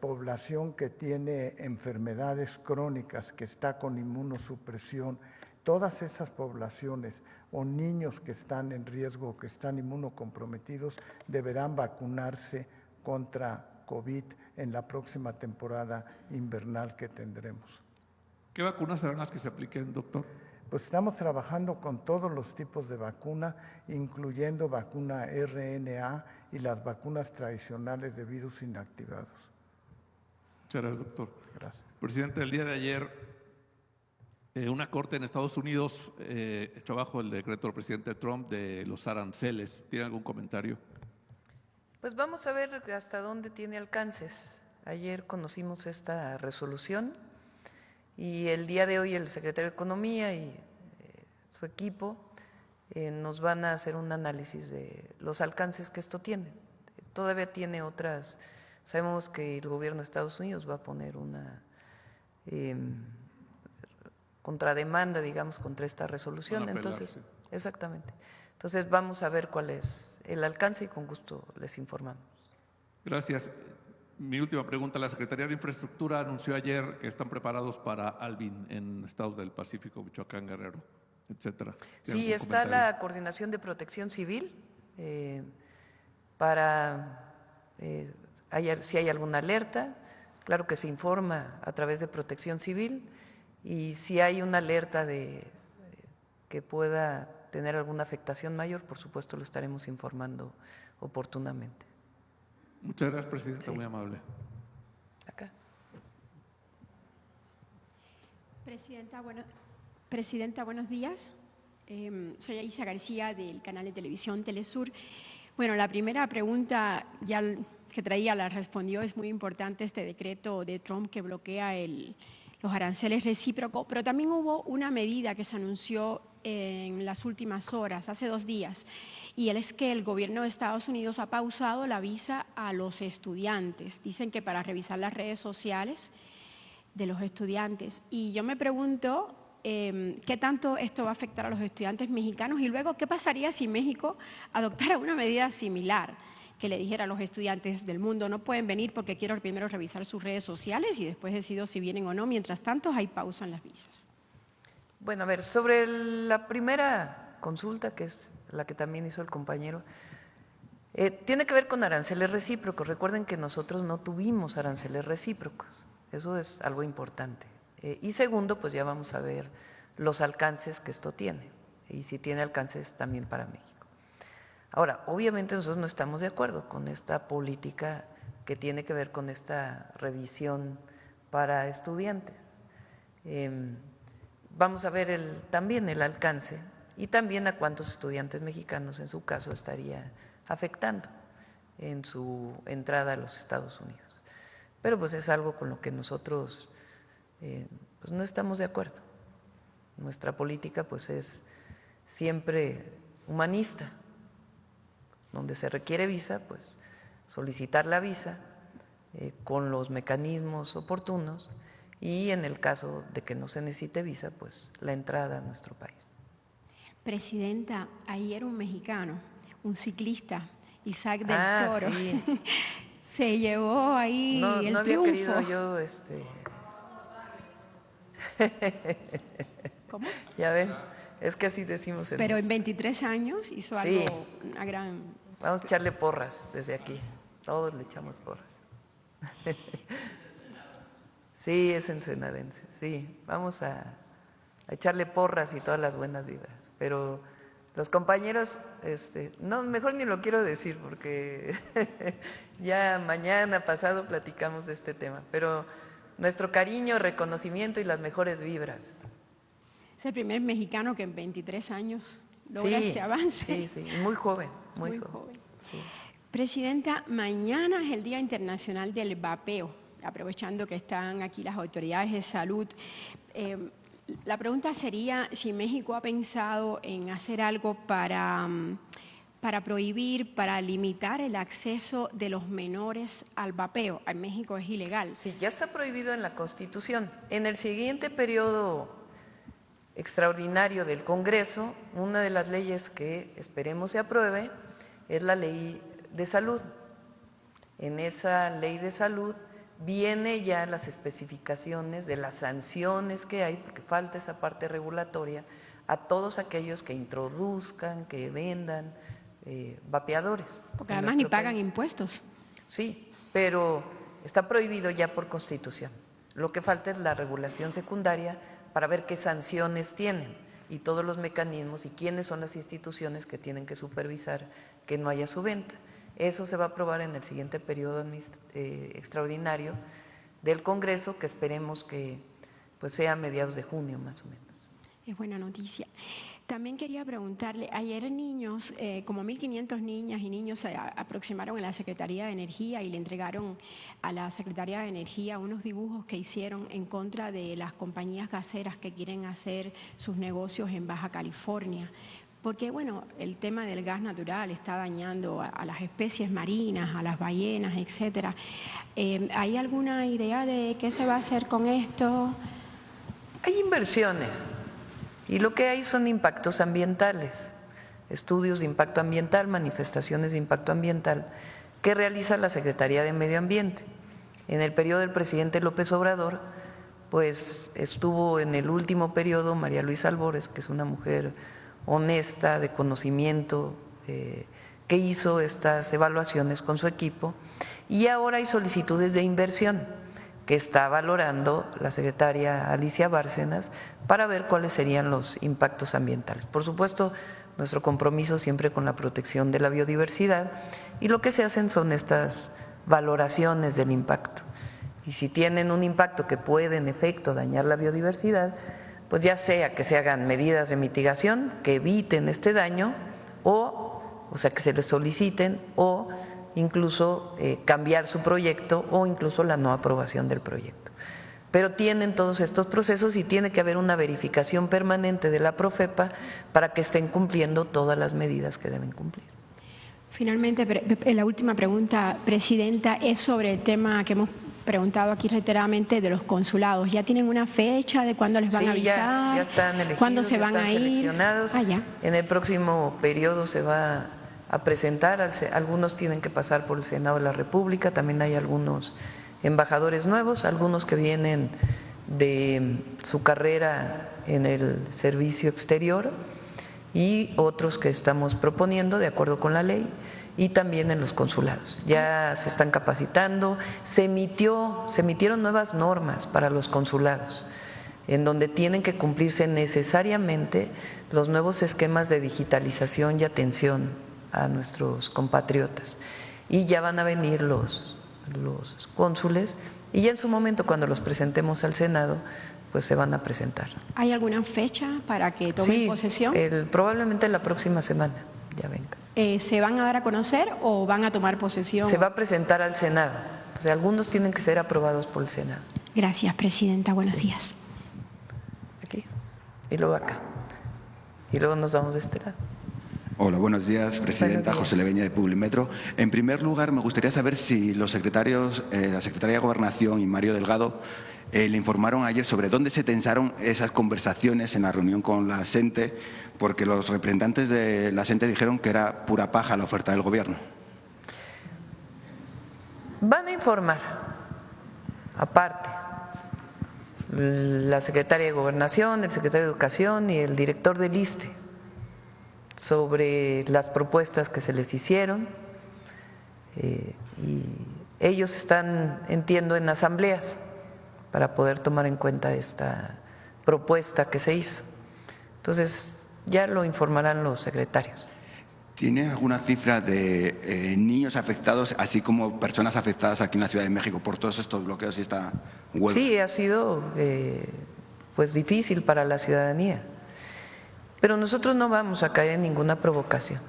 Speaker 2: población que tiene enfermedades crónicas, que está con inmunosupresión, todas esas poblaciones o niños que están en riesgo, que están inmunocomprometidos, deberán vacunarse contra COVID en la próxima temporada invernal que tendremos.
Speaker 5: ¿Qué vacunas serán las que se apliquen, doctor?
Speaker 2: Pues estamos trabajando con todos los tipos de vacuna, incluyendo vacuna RNA y las vacunas tradicionales de virus inactivados.
Speaker 5: Muchas gracias, doctor.
Speaker 2: Gracias.
Speaker 5: Presidente, el día de ayer, una corte en Estados Unidos echó abajo el decreto del presidente Trump de los aranceles. ¿Tiene algún comentario?
Speaker 1: Pues vamos a ver hasta dónde tiene alcances. Ayer conocimos esta resolución y el día de hoy el secretario de Economía y su equipo nos van a hacer un análisis de los alcances que esto tiene. Todavía tiene otras. Sabemos que el gobierno de Estados Unidos va a poner una contrademanda, digamos, contra esta resolución. Entonces, exactamente. Entonces vamos a ver cuál es el alcance y con gusto les informamos.
Speaker 5: Gracias. Mi última pregunta. La Secretaría de Infraestructura anunció ayer que están preparados para Alvin en estados del Pacífico, Michoacán, Guerrero, etcétera.
Speaker 1: Sí, está la Coordinación de Protección Civil para si hay alguna alerta, claro que se informa a través de Protección Civil y si hay una alerta de que pueda tener alguna afectación mayor, por supuesto lo estaremos informando oportunamente.
Speaker 5: Muchas gracias, Presidenta,
Speaker 1: Sí.
Speaker 5: muy amable.
Speaker 1: Acá.
Speaker 6: Presidenta, buenos días. Soy Aisha García del canal de televisión Telesur. Bueno, la primera pregunta ya que traía la respondió. Es muy importante este decreto de Trump que bloquea los aranceles recíprocos, pero también hubo una medida que se anunció en las últimas horas, hace 2 días, y es que el gobierno de Estados Unidos ha pausado la visa a los estudiantes. Dicen que para revisar las redes sociales de los estudiantes. Y yo me pregunto qué tanto esto va a afectar a los estudiantes mexicanos y luego qué pasaría si México adoptara una medida similar, que le dijera a los estudiantes del mundo no pueden venir porque quiero primero revisar sus redes sociales y después decido si vienen o no. Mientras tanto hay pausa en las visas.
Speaker 1: Bueno, a ver, sobre la primera consulta, que es la que también hizo el compañero, tiene que ver con aranceles recíprocos. Recuerden que nosotros no tuvimos aranceles recíprocos, eso es algo importante. Y segundo, pues ya vamos a ver los alcances que esto tiene y si tiene alcances también para México. Ahora, obviamente nosotros no estamos de acuerdo con esta política que tiene que ver con esta revisión para estudiantes. Vamos a ver también el alcance y también a cuántos estudiantes mexicanos en su caso estaría afectando en su entrada a los Estados Unidos. Pero pues es algo con lo que nosotros pues no estamos de acuerdo. Nuestra política pues es siempre humanista. Donde se requiere visa, pues solicitar la visa con los mecanismos oportunos y en el caso de que no se necesite visa, pues la entrada a nuestro país.
Speaker 6: Presidenta, ayer un mexicano, un ciclista, Isaac del Toro,
Speaker 1: sí.
Speaker 6: se llevó ahí el
Speaker 1: no había
Speaker 6: triunfo.
Speaker 1: querido yo
Speaker 6: ¿Cómo?
Speaker 1: Ya ven, es que así decimos.
Speaker 6: Pero en 23 años hizo algo,
Speaker 1: Sí.
Speaker 6: una gran...
Speaker 1: Vamos a echarle porras desde aquí, todos le echamos porras. Sí, es ensenadense, sí, vamos a echarle porras y todas las buenas vibras, pero los compañeros, no, mejor ni lo quiero decir porque ya mañana, pasado platicamos de este tema, pero nuestro cariño, reconocimiento y las mejores vibras.
Speaker 6: Es el primer mexicano que en 23 años logra este avance.
Speaker 1: Sí, sí, muy joven, muy joven. Sí.
Speaker 6: Presidenta, mañana es el Día Internacional del Vapeo, aprovechando que están aquí las autoridades de salud. La pregunta sería si México ha pensado en hacer algo para prohibir, para limitar el acceso de los menores al vapeo. En México es ilegal.
Speaker 1: Sí, ya está prohibido en la Constitución. En el siguiente periodo extraordinario del Congreso, una de las leyes que esperemos se apruebe es la ley de salud. En esa ley de salud viene ya las especificaciones de las sanciones que hay, porque falta esa parte regulatoria, a todos aquellos que introduzcan, que vendan vapeadores.
Speaker 6: Porque además ni pagan impuestos.
Speaker 1: Sí, pero está prohibido ya por Constitución. Lo que falta es la regulación secundaria para ver qué sanciones tienen y todos los mecanismos y quiénes son las instituciones que tienen que supervisar que no haya su venta. Eso se va a aprobar en el siguiente periodo extraordinario del Congreso, que esperemos que pues sea a mediados de junio más o menos.
Speaker 6: Es buena noticia. También quería preguntarle, ayer niños, como 1.500 niñas y niños se aproximaron a la Secretaría de Energía y le entregaron a la Secretaría de Energía unos dibujos que hicieron en contra de las compañías gaseras que quieren hacer sus negocios en Baja California. Porque, bueno, el tema del gas natural está dañando a las especies marinas, a las ballenas, etcétera. ¿Hay alguna idea de qué se va a hacer con esto?
Speaker 1: Hay inversiones. Y lo que hay son impactos ambientales, estudios de impacto ambiental, manifestaciones de impacto ambiental que realiza la Secretaría de Medio Ambiente. En el periodo del presidente López Obrador, pues estuvo en el último periodo María Luisa Albores, que es una mujer honesta, de conocimiento, que hizo estas evaluaciones con su equipo, y ahora hay solicitudes de inversión que está valorando la secretaria Alicia Bárcenas para ver cuáles serían los impactos ambientales. Por supuesto, nuestro compromiso siempre con la protección de la biodiversidad, y lo que se hacen son estas valoraciones del impacto. Y si tienen un impacto que puede en efecto dañar la biodiversidad, pues ya sea que se hagan medidas de mitigación que eviten este daño, o sea que se les soliciten, o incluso cambiar su proyecto, o incluso la no aprobación del proyecto. Pero tienen todos estos procesos y tiene que haber una verificación permanente de la Profepa para que estén cumpliendo todas las medidas que deben cumplir.
Speaker 6: Finalmente, la última pregunta, Presidenta, es sobre el tema que hemos preguntado aquí reiteradamente de los consulados. ¿Ya tienen una fecha de cuándo les van a avisar?
Speaker 1: Ya están elegidos,
Speaker 6: ¿cuándo se van
Speaker 1: ya están
Speaker 6: a ir?
Speaker 1: Seleccionados. En el próximo periodo se va a presentar, algunos tienen que pasar por el Senado de la República, también hay algunos embajadores nuevos, algunos que vienen de su carrera en el servicio exterior y otros que estamos proponiendo de acuerdo con la ley, y también en los consulados. Ya se están capacitando, se emitieron nuevas normas para los consulados, en donde tienen que cumplirse necesariamente los nuevos esquemas de digitalización y atención a nuestros compatriotas. Y ya van a venir los cónsules, y ya en su momento, cuando los presentemos al Senado, pues se van a presentar.
Speaker 6: ¿Hay alguna fecha para que tomen posesión?
Speaker 1: Probablemente la próxima semana ya venga.
Speaker 6: ¿Se van a dar a conocer o van a tomar posesión?
Speaker 1: Se va a presentar al Senado. O sea, algunos tienen que ser aprobados por el Senado.
Speaker 6: Gracias, Presidenta. Buenos días.
Speaker 1: Aquí y luego acá. Y luego nos vamos de este lado.
Speaker 7: Hola, buenos días, Presidenta. José Leveña, de Publimetro. En primer lugar, me gustaría saber si los secretarios, la Secretaría de Gobernación y Mario Delgado, le informaron ayer sobre dónde se tensaron esas conversaciones en la reunión con la SENTE, porque los representantes de la SENTE dijeron que era pura paja la oferta del Gobierno.
Speaker 1: Van a informar, aparte, la Secretaria de Gobernación, el Secretario de Educación y el director del ISSSTE sobre las propuestas que se les hicieron, y ellos están, entiendo, en asambleas para poder tomar en cuenta esta propuesta que se hizo. Entonces, ya lo informarán los secretarios.
Speaker 7: ¿Tiene alguna cifra de niños afectados, así como personas afectadas aquí en la Ciudad de México por todos estos bloqueos y esta huelga?
Speaker 1: Sí, ha sido pues difícil para la ciudadanía, pero nosotros no vamos a caer en ninguna provocación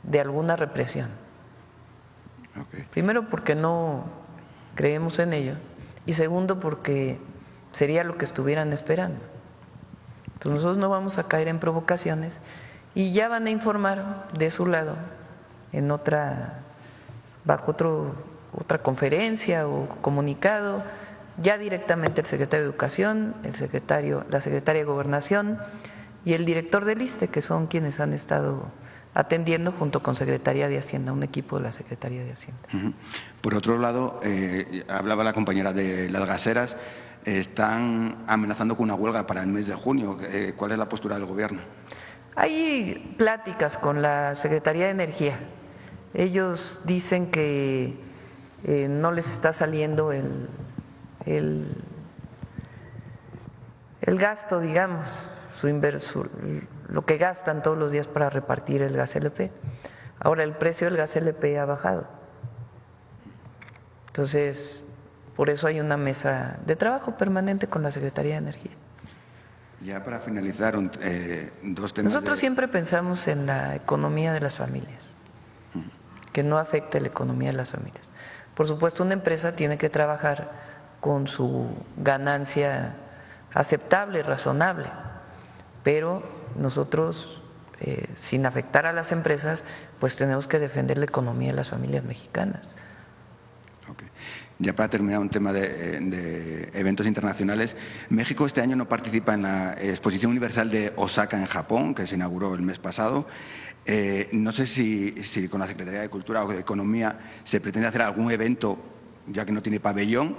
Speaker 1: de alguna represión.
Speaker 7: Okay.
Speaker 1: Primero, porque no creemos en ello, y segundo, porque sería lo que estuvieran esperando. Entonces nosotros no vamos a caer en provocaciones, y ya van a informar de su lado en bajo otra conferencia o comunicado, ya directamente el secretario de Educación, la secretaria de Gobernación y el director del ISSSTE, que son quienes han estado atendiendo junto con Secretaría de Hacienda, un equipo de la Secretaría de Hacienda.
Speaker 7: Por otro lado, hablaba la compañera de las gaseras, están amenazando con una huelga para el mes de junio. ¿Cuál es la postura del Gobierno?
Speaker 1: Hay pláticas con la Secretaría de Energía. Ellos dicen que no les está saliendo el gasto, digamos, lo que gastan todos los días para repartir el gas LP. Ahora el precio del gas LP ha bajado. Entonces, por eso hay una mesa de trabajo permanente con la Secretaría de Energía.
Speaker 7: Ya para finalizar, dos temas.
Speaker 1: Nosotros siempre pensamos en la economía de las familias, que no afecte la economía de las familias. Por supuesto, una empresa tiene que trabajar con su ganancia aceptable, razonable, pero nosotros, sin afectar a las empresas, pues tenemos que defender la economía de las familias mexicanas.
Speaker 7: Okay. Ya para terminar, un tema de eventos internacionales. México este año no participa en la Exposición Universal de Osaka en Japón, que se inauguró el mes pasado. No sé si con la Secretaría de Cultura o de Economía se pretende hacer algún evento, ya que no tiene pabellón,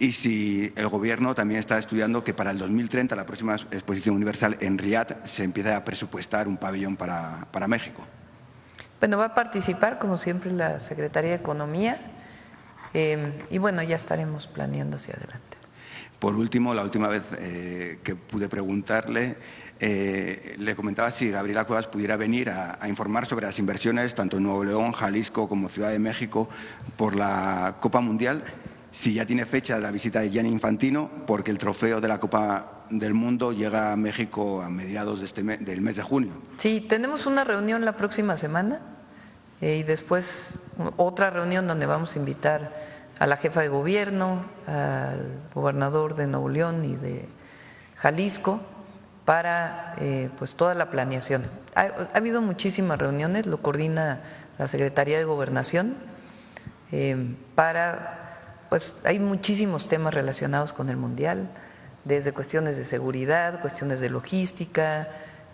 Speaker 7: y si el Gobierno también está estudiando que para el 2030, la próxima Exposición Universal en Riad, se empiece a presupuestar un pabellón para México.
Speaker 1: Bueno, va a participar, como siempre, la Secretaría de Economía. Y bueno, ya estaremos planeando hacia adelante.
Speaker 7: Por último, la última vez que pude preguntarle, le comentaba si Gabriela Cuevas pudiera venir a informar sobre las inversiones, tanto en Nuevo León, Jalisco como Ciudad de México, por la Copa Mundial, si ya tiene fecha la visita de Gianni Infantino, porque el trofeo de la Copa del Mundo llega a México a mediados del mes de junio.
Speaker 1: Sí, tenemos una reunión la próxima semana. Y después otra reunión donde vamos a invitar a la jefa de gobierno, al gobernador de Nuevo León y de Jalisco para pues toda la planeación. Ha habido muchísimas reuniones, lo coordina la Secretaría de Gobernación pues hay muchísimos temas relacionados con el Mundial, desde cuestiones de seguridad, cuestiones de logística,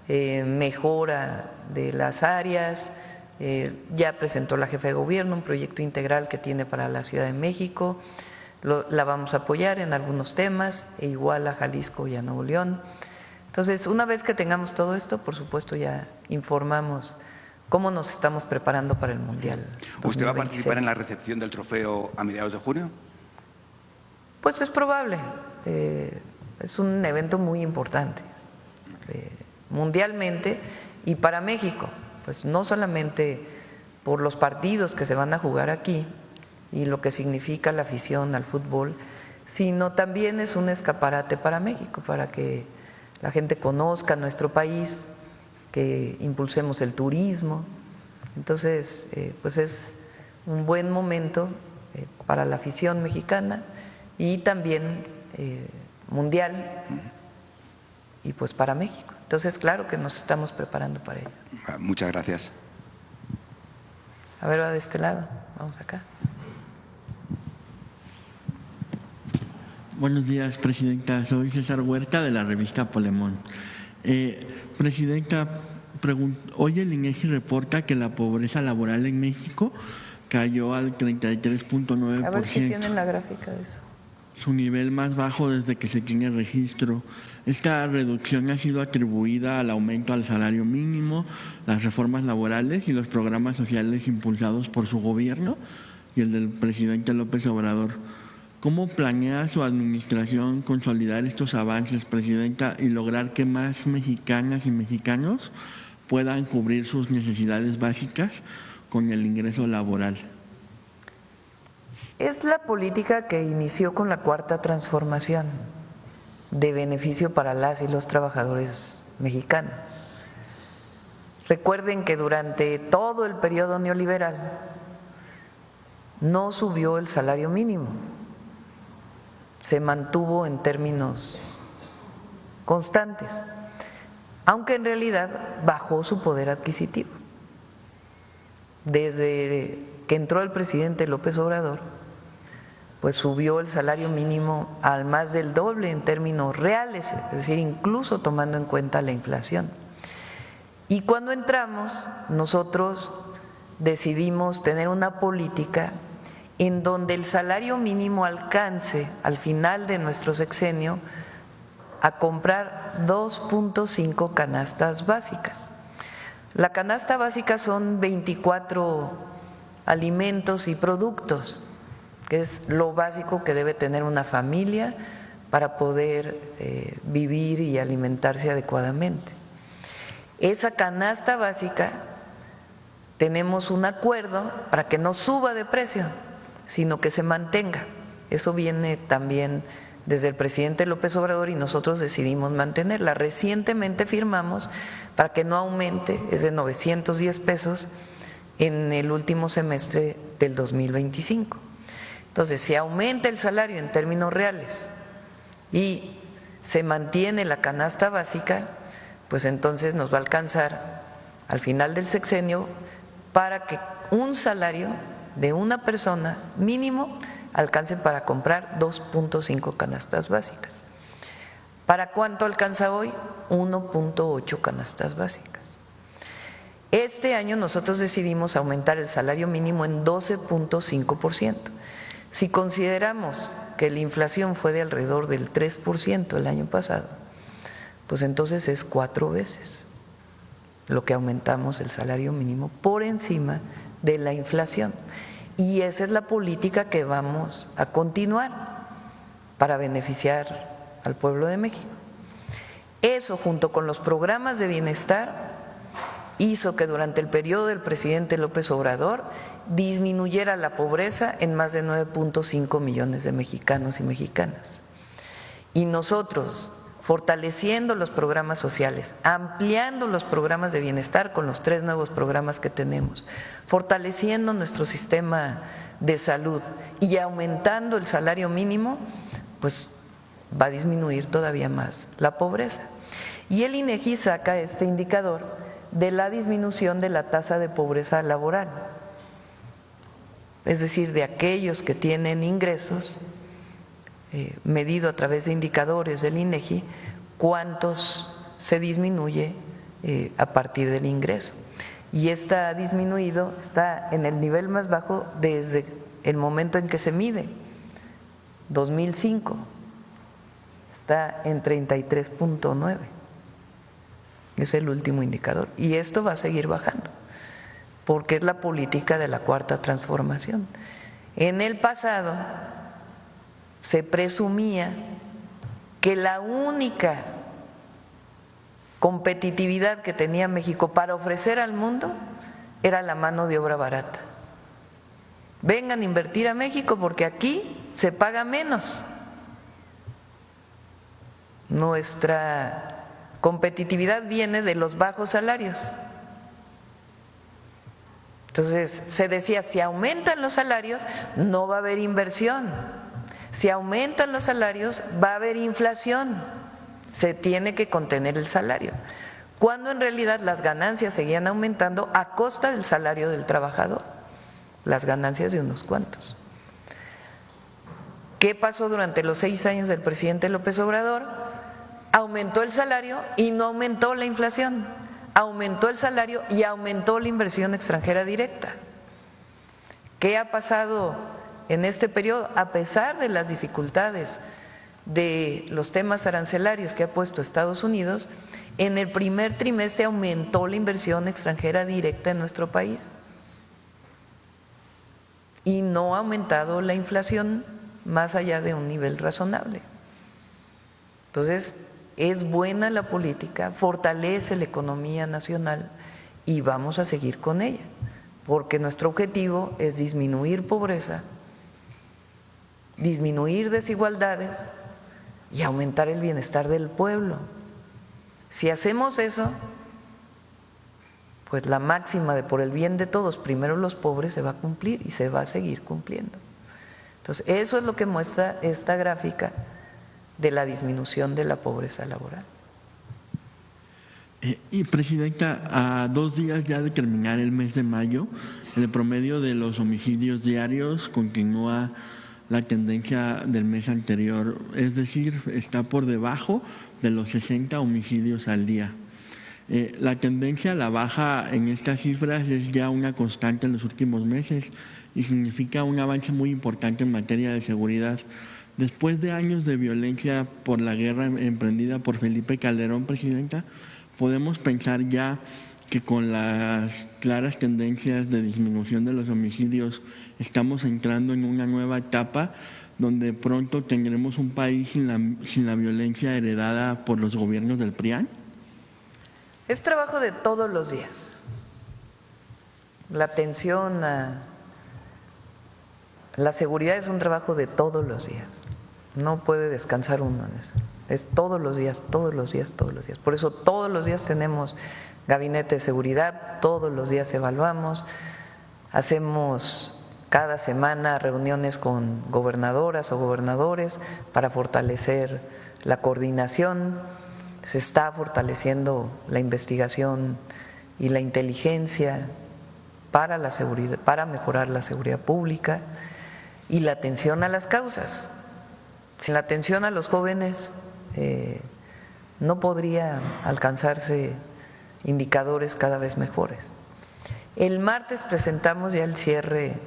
Speaker 1: mejora de las áreas. Ya presentó la jefa de gobierno un proyecto integral que tiene para la Ciudad de México, la vamos a apoyar en algunos temas, e igual a Jalisco y a Nuevo León. Entonces, una vez que tengamos todo esto, por supuesto ya informamos cómo nos estamos preparando para el Mundial 2026.
Speaker 7: ¿Usted va a participar en la recepción del trofeo a mediados de junio?
Speaker 1: Pues es probable, es un evento muy importante, mundialmente y para México. Pues no solamente por los partidos que se van a jugar aquí y lo que significa la afición al fútbol, sino también es un escaparate para México, para que la gente conozca nuestro país, que impulsemos el turismo. Entonces, pues es un buen momento para la afición mexicana y también mundial y pues para México. Entonces, claro que nos estamos preparando para ello.
Speaker 7: Muchas gracias.
Speaker 1: A ver, va de este lado, vamos acá.
Speaker 8: Buenos días, Presidenta. Soy César Huerta de la revista Polemón. Presidenta, hoy el INEGI reporta que la pobreza laboral en México cayó al 33.9%.
Speaker 1: A ver si tienen la gráfica de eso.
Speaker 8: Su nivel más bajo desde que se tiene registro. Esta reducción ha sido atribuida al aumento al salario mínimo, las reformas laborales y los programas sociales impulsados por su gobierno y el del presidente López Obrador. ¿Cómo planea su administración consolidar estos avances, Presidenta, y lograr que más mexicanas y mexicanos puedan cubrir sus necesidades básicas con el ingreso laboral?
Speaker 1: Es la política que inició con la Cuarta Transformación, de beneficio para las y los trabajadores mexicanos. Recuerden que durante todo el periodo neoliberal no subió el salario mínimo, se mantuvo en términos constantes, aunque en realidad bajó su poder adquisitivo. Desde que entró el presidente López Obrador, pues subió el salario mínimo al más del doble en términos reales, es decir, incluso tomando en cuenta la inflación. Y cuando entramos, nosotros decidimos tener una política en donde el salario mínimo alcance al final de nuestro sexenio a comprar 2.5 canastas básicas. La canasta básica son 24 alimentos y productos, que es lo básico que debe tener una familia para poder vivir y alimentarse adecuadamente. Esa canasta básica tenemos un acuerdo para que no suba de precio, sino que se mantenga. Eso viene también desde el presidente López Obrador y nosotros decidimos mantenerla. Recientemente firmamos para que no aumente, es de 910 pesos en el último semestre del 2025. Entonces, si aumenta el salario en términos reales y se mantiene la canasta básica, pues entonces nos va a alcanzar al final del sexenio para que un salario de una persona mínimo alcance para comprar 2.5 canastas básicas. ¿Para cuánto alcanza hoy? 1.8 canastas básicas. Este año nosotros decidimos aumentar el salario mínimo en 12.5%. Si consideramos que la inflación fue de alrededor del 3% el año pasado, pues entonces es 4 veces lo que aumentamos el salario mínimo por encima de la inflación. Y esa es la política que vamos a continuar para beneficiar al pueblo de México. Eso, junto con los programas de bienestar, hizo que durante el periodo del presidente López Obrador disminuyera la pobreza en más de 9.5 millones de mexicanos y mexicanas. Y nosotros, fortaleciendo los programas sociales, ampliando los programas de bienestar con los 3 nuevos programas que tenemos, fortaleciendo nuestro sistema de salud y aumentando el salario mínimo, pues va a disminuir todavía más la pobreza. Y el INEGI saca este indicador de la disminución de la tasa de pobreza laboral, es decir, de aquellos que tienen ingresos, medido a través de indicadores del INEGI, cuántos se disminuye a partir del ingreso. Y está disminuido, está en el nivel más bajo desde el momento en que se mide, 2005, está en 33.9, es el último indicador. Y esto va a seguir bajando, porque es la política de la Cuarta Transformación. En el pasado se presumía que la única competitividad que tenía México para ofrecer al mundo era la mano de obra barata. Vengan a invertir a México porque aquí se paga menos. Nuestra competitividad viene de los bajos salarios. Entonces se decía, si aumentan los salarios no va a haber inversión. Si aumentan los salarios, va a haber inflación, se tiene que contener el salario, cuando en realidad las ganancias seguían aumentando a costa del salario del trabajador, las ganancias de unos cuantos. ¿Qué pasó durante los 6 años del presidente López Obrador? Aumentó el salario y no aumentó la inflación, aumentó el salario y aumentó la inversión extranjera directa. ¿Qué ha pasado en este periodo? A pesar de las dificultades de los temas arancelarios que ha puesto Estados Unidos, en el primer trimestre aumentó la inversión extranjera directa en nuestro país y no ha aumentado la inflación más allá de un nivel razonable. Entonces, es buena la política, fortalece la economía nacional y vamos a seguir con ella, porque nuestro objetivo es disminuir pobreza, disminuir desigualdades y aumentar el bienestar del pueblo. Si hacemos eso, pues la máxima de por el bien de todos, primero los pobres, se va a cumplir y se va a seguir cumpliendo. Entonces, eso es lo que muestra esta gráfica de la disminución de la pobreza laboral.
Speaker 8: Y Presidenta, a 2 días ya de terminar el mes de mayo, el promedio de los homicidios diarios continúa la tendencia del mes anterior, es decir, está por debajo de los 60 homicidios al día. La tendencia a la baja en estas cifras es ya una constante en los últimos meses y significa un avance muy importante en materia de seguridad. Después de años de violencia por la guerra emprendida por Felipe Calderón, presidenta, podemos pensar ya que con las claras tendencias de disminución de los homicidios estamos entrando en una nueva etapa donde pronto tendremos un país sin la violencia heredada por los gobiernos del PRIAN.
Speaker 1: Es trabajo de todos los días. La atención a la seguridad es un trabajo de todos los días. No puede descansar uno en eso. Es todos los días, todos los días, todos los días. Por eso todos los días tenemos gabinete de seguridad, todos los días evaluamos, hacemos cada semana reuniones con gobernadoras o gobernadores para fortalecer la coordinación. Se está fortaleciendo la investigación y la inteligencia para la seguridad, para mejorar la seguridad pública y la atención a las causas. Sin la atención a los jóvenes no podría alcanzarse indicadores cada vez mejores. El martes presentamos ya el cierre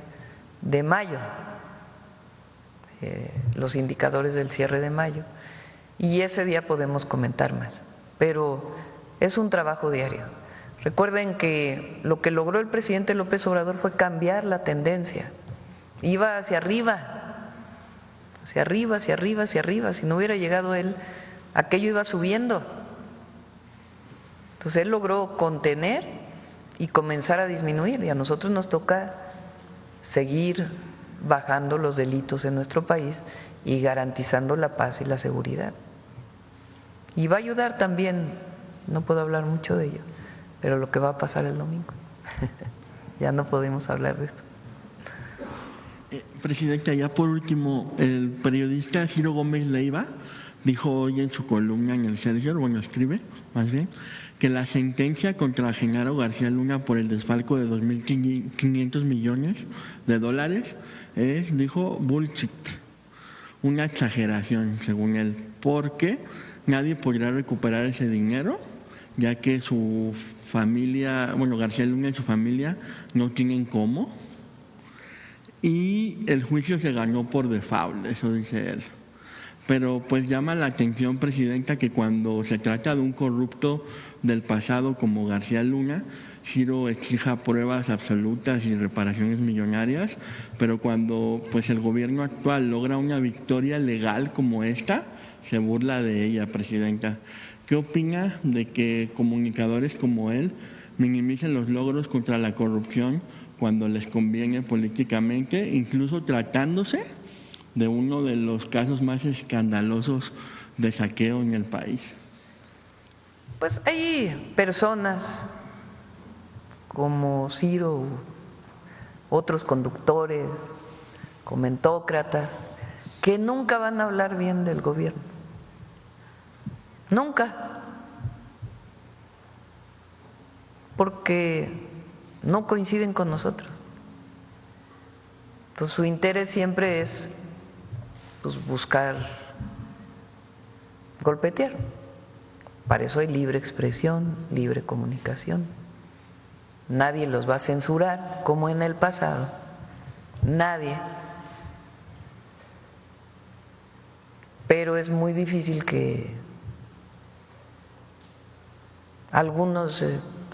Speaker 1: de mayo, los indicadores del cierre de mayo. Y ese día podemos comentar más, pero es un trabajo diario. Recuerden que lo que logró el presidente López Obrador fue cambiar la tendencia. Iba hacia arriba, hacia arriba, hacia arriba, hacia arriba. Si no hubiera llegado él, aquello iba subiendo. Entonces él logró contener y comenzar a disminuir, y a nosotros nos toca seguir bajando los delitos en nuestro país y garantizando la paz y la seguridad. Y va a ayudar también, no puedo hablar mucho de ello, pero lo que va a pasar el domingo. Ya no podemos hablar de esto.
Speaker 8: Presidenta, ya por último, el periodista Ciro Gómez Leiva dijo hoy en su columna en el Excelsior, bueno, escribe más bien, que la sentencia contra Genaro García Luna por el desfalco de 2.500 millones de dólares es, dijo, bullshit, una exageración, según él, porque nadie podrá recuperar ese dinero, ya que su familia, bueno, García Luna y su familia no tienen cómo, y el juicio se ganó por default, eso dice él. Pero pues llama la atención, presidenta, que cuando se trata de un corrupto del pasado como García Luna, Ciro exija pruebas absolutas y reparaciones millonarias, pero cuando pues el gobierno actual logra una victoria legal como esta, se burla de ella, presidenta. ¿Qué opina de que comunicadores como él minimicen los logros contra la corrupción cuando les conviene políticamente, incluso tratándose de uno de los casos más escandalosos de saqueo en el país?
Speaker 1: Pues hay personas como Ciro, otros conductores, comentócratas, que nunca van a hablar bien del gobierno. Nunca. Porque no coinciden con nosotros. Entonces su interés siempre es pues, buscar golpetear. Para eso hay libre expresión, libre comunicación. Nadie los va a censurar como en el pasado. Nadie. Pero es muy difícil que algunos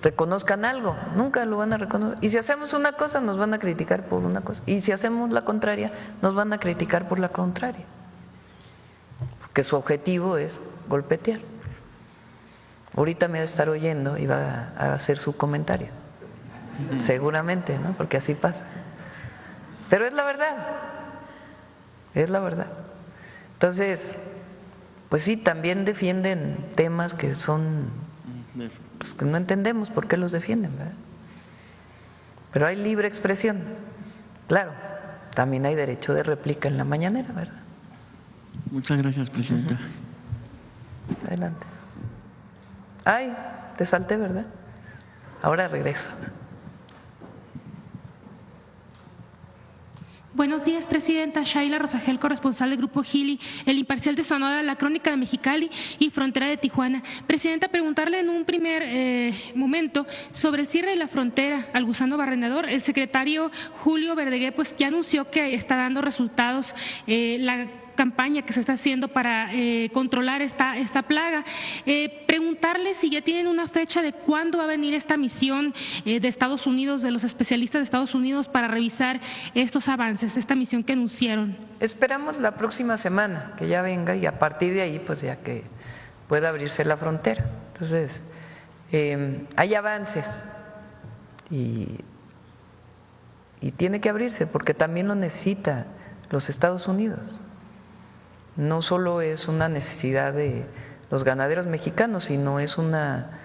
Speaker 1: reconozcan algo, nunca lo van a reconocer. Y si hacemos una cosa, nos van a criticar por una cosa. Y si hacemos la contraria, nos van a criticar por la contraria. Porque su objetivo es golpetear. Ahorita me va a estar oyendo y va a hacer su comentario. Seguramente, ¿no? Porque así pasa. Pero es la verdad. Es la verdad. Entonces, pues sí, también defienden temas que son, pues que no entendemos por qué los defienden, ¿verdad? Pero hay libre expresión. Claro, también hay derecho de réplica en la mañanera, ¿verdad?
Speaker 8: Muchas gracias, presidenta.
Speaker 1: Adelante. Ay, te salté, ¿verdad? Ahora regreso.
Speaker 9: Bueno. Buenos días, Presidenta. Shaila Rosagel, corresponsal del Grupo Gili, El Imparcial de Sonora, La Crónica de Mexicali y Frontera de Tijuana. Presidenta, preguntarle en un primer momento sobre el cierre de la frontera al gusano barrenador. El secretario Julio Verdeguer pues ya anunció que está dando resultados la campaña que se está haciendo para controlar esta plaga. Preguntarle si ya tienen una fecha de cuándo va a venir esta misión de Estados Unidos, de los especialistas de Estados Unidos, para revisar estos avances, esta misión que anunciaron.
Speaker 1: Esperamos la próxima semana que ya venga y a partir de ahí pues ya que pueda abrirse la frontera. Entonces, hay avances y tiene que abrirse porque también lo necesita los Estados Unidos. No solo es una necesidad de los ganaderos mexicanos, sino es una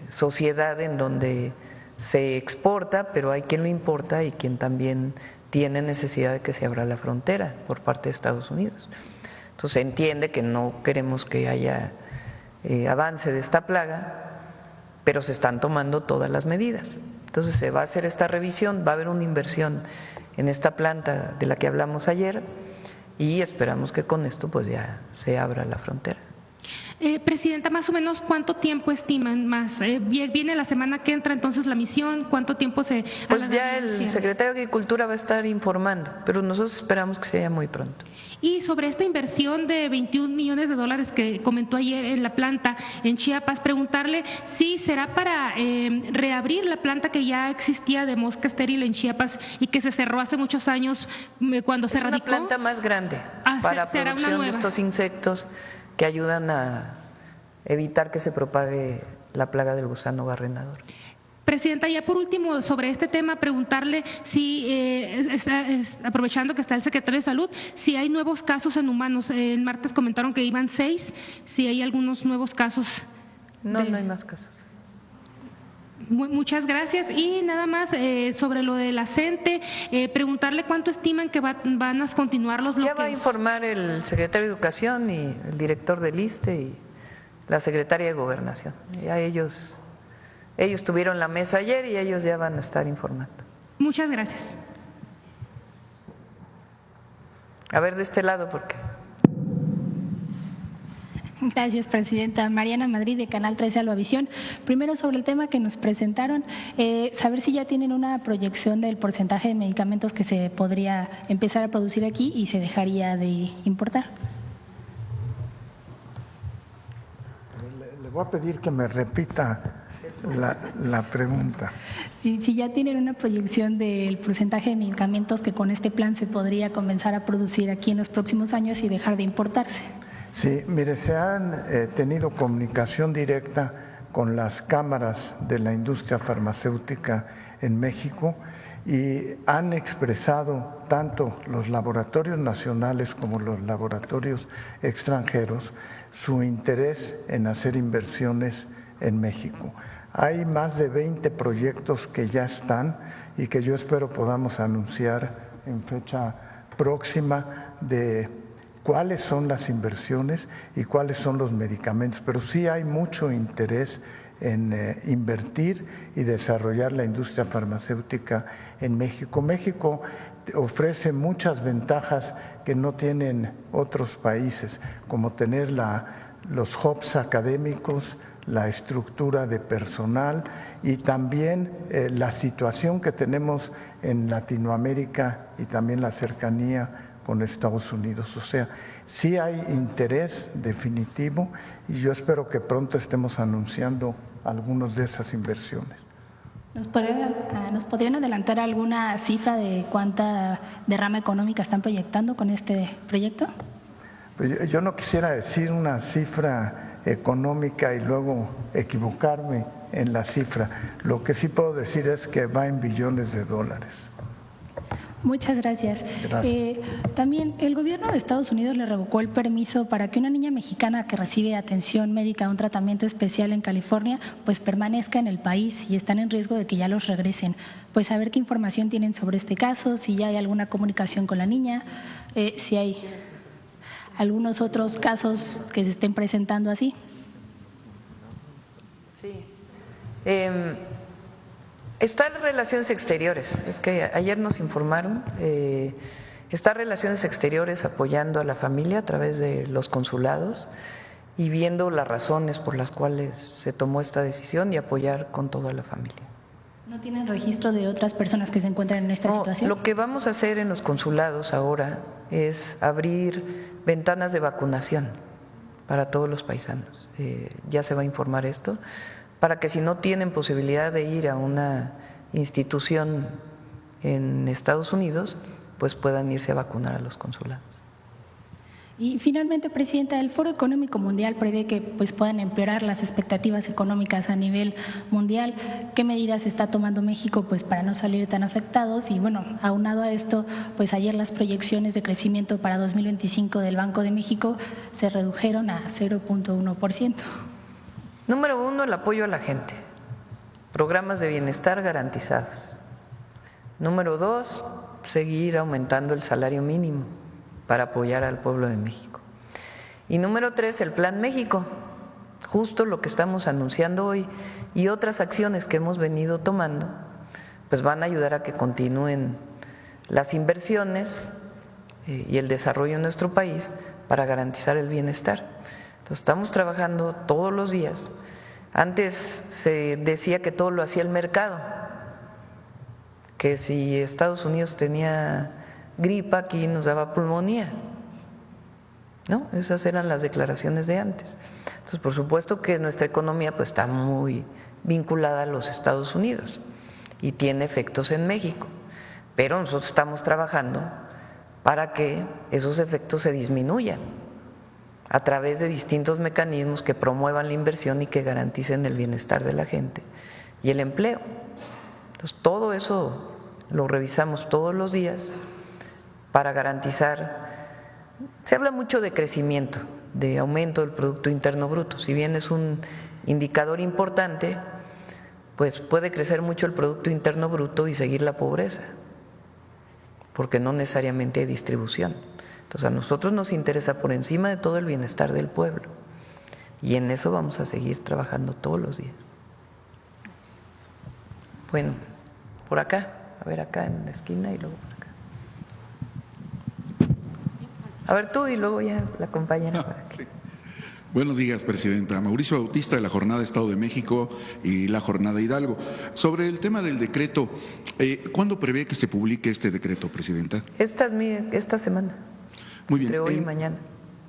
Speaker 1: sociedad en donde se exporta, pero hay quien lo importa y quien también tiene necesidad de que se abra la frontera por parte de Estados Unidos. Entonces se entiende que no queremos que haya avance de esta plaga, pero se están tomando todas las medidas. Entonces se va a hacer esta revisión, va a haber una inversión en esta planta de la que hablamos ayer, y esperamos que con esto pues ya se abra la frontera.
Speaker 9: Presidenta, más o menos ¿cuánto tiempo estiman más? Viene la semana que entra entonces la misión, ¿cuánto tiempo se...?
Speaker 1: Pues ya el secretario de Agricultura va a estar informando, pero nosotros esperamos que sea muy pronto.
Speaker 9: Y sobre esta inversión de 21 millones de dólares que comentó ayer en la planta en Chiapas, preguntarle si será para reabrir la planta que ya existía de mosca estéril en Chiapas y que se cerró hace muchos años cuando se radicó.
Speaker 1: Es una planta más grande para producción de estos insectos que ayudan a evitar que se propague la plaga del gusano barrenador.
Speaker 9: Presidenta, ya por último, sobre este tema, preguntarle si, aprovechando que está el secretario de Salud, si hay nuevos casos en humanos. El martes comentaron que iban 6, si hay algunos nuevos casos.
Speaker 1: No, no hay más casos.
Speaker 9: Muchas gracias. Y nada más sobre lo de la CENTE, preguntarle cuánto estiman que van a continuar los bloqueos.
Speaker 1: Ya va a informar el secretario de Educación y el director del ISSSTE y la secretaria de Gobernación. Ya ellos tuvieron la mesa ayer y ellos ya van a estar informando.
Speaker 9: Muchas gracias.
Speaker 1: A ver, de este lado, ¿por qué?
Speaker 10: Gracias, Presidenta. Mariana Madrid, de Canal 13 Albavisión. Primero, sobre el tema que nos presentaron, saber si ya tienen una proyección del porcentaje de medicamentos que se podría empezar a producir aquí y se dejaría de importar.
Speaker 2: Le voy a pedir que me repita la pregunta.
Speaker 10: Si ya tienen una proyección del porcentaje de medicamentos que con este plan se podría comenzar a producir aquí en los próximos años y dejar de importarse.
Speaker 2: Sí, mire, se han tenido comunicación directa con las cámaras de la industria farmacéutica en México y han expresado tanto los laboratorios nacionales como los laboratorios extranjeros su interés en hacer inversiones en México. Hay más de 20 proyectos que ya están y que yo espero podamos anunciar en fecha próxima de cuáles son las inversiones y cuáles son los medicamentos, pero sí hay mucho interés en invertir y desarrollar la industria farmacéutica en México. México ofrece muchas ventajas que no tienen otros países, como tener los hubs académicos, la estructura de personal y también la situación que tenemos en Latinoamérica y también la cercanía con Estados Unidos. O sea, sí hay interés definitivo y yo espero que pronto estemos anunciando algunas de esas inversiones.
Speaker 10: ¿Nos podrían adelantar alguna cifra de cuánta derrama económica están proyectando con este proyecto?
Speaker 2: Pues yo no quisiera decir una cifra económica y luego equivocarme en la cifra. Lo que sí puedo decir es que va en billones de dólares.
Speaker 10: Muchas gracias. También el gobierno de Estados Unidos le revocó el permiso para que una niña mexicana que recibe atención médica, un tratamiento especial en California, pues permanezca en el país y están en riesgo de que ya los regresen. Pues saber qué información tienen sobre este caso, si ya hay alguna comunicación con la niña, si hay algunos otros casos que se estén presentando así.
Speaker 1: Sí. Está Relaciones Exteriores, es que ayer nos informaron, está Relaciones Exteriores apoyando a la familia a través de los consulados y viendo las razones por las cuales se tomó esta decisión y apoyar con toda la familia.
Speaker 10: ¿No tienen registro de otras personas que se encuentran en esta situación?
Speaker 1: Lo que vamos a hacer en los consulados ahora es abrir ventanas de vacunación para todos los paisanos. Ya se va a informar esto, para que si no tienen posibilidad de ir a una institución en Estados Unidos, pues puedan irse a vacunar a los consulados.
Speaker 10: Y finalmente, Presidenta, el Foro Económico Mundial prevé que pues puedan empeorar las expectativas económicas a nivel mundial. ¿Qué medidas está tomando México pues para no salir tan afectados? Y bueno, aunado a esto, pues ayer las proyecciones de crecimiento para 2025 del Banco de México se redujeron a 0.1%.
Speaker 1: Número 1, el apoyo a la gente, programas de bienestar garantizados. Número 2, seguir aumentando el salario mínimo para apoyar al pueblo de México. Y número 3, el Plan México, justo lo que estamos anunciando hoy y otras acciones que hemos venido tomando, pues van a ayudar a que continúen las inversiones y el desarrollo en nuestro país para garantizar el bienestar. Entonces estamos trabajando todos los días. Antes se decía que todo lo hacía el mercado, que si Estados Unidos tenía gripa, aquí nos daba pulmonía, ¿no? Esas eran las declaraciones de antes. Entonces, por supuesto que nuestra economía pues está muy vinculada a los Estados Unidos y tiene efectos en México, pero nosotros estamos trabajando para que esos efectos se disminuyan a través de distintos mecanismos que promuevan la inversión y que garanticen el bienestar de la gente y el empleo. Entonces, todo eso lo revisamos todos los días para garantizar. Se habla mucho de crecimiento, de aumento del Producto Interno Bruto. Si bien es un indicador importante, pues puede crecer mucho el Producto Interno Bruto y seguir la pobreza, porque no necesariamente hay distribución. Entonces a nosotros nos interesa por encima de todo el bienestar del pueblo y en eso vamos a seguir trabajando todos los días. Bueno, por acá, a ver acá en la esquina y luego por acá. A ver tú y luego ya la compañera por aquí.
Speaker 11: Sí. Buenos días, Presidenta. Mauricio Bautista, de la Jornada Estado de México y la Jornada Hidalgo. Sobre el tema del decreto, ¿cuándo prevé que se publique este decreto, Presidenta?
Speaker 1: Esta semana.
Speaker 11: Muy bien.
Speaker 1: Entre hoy y mañana.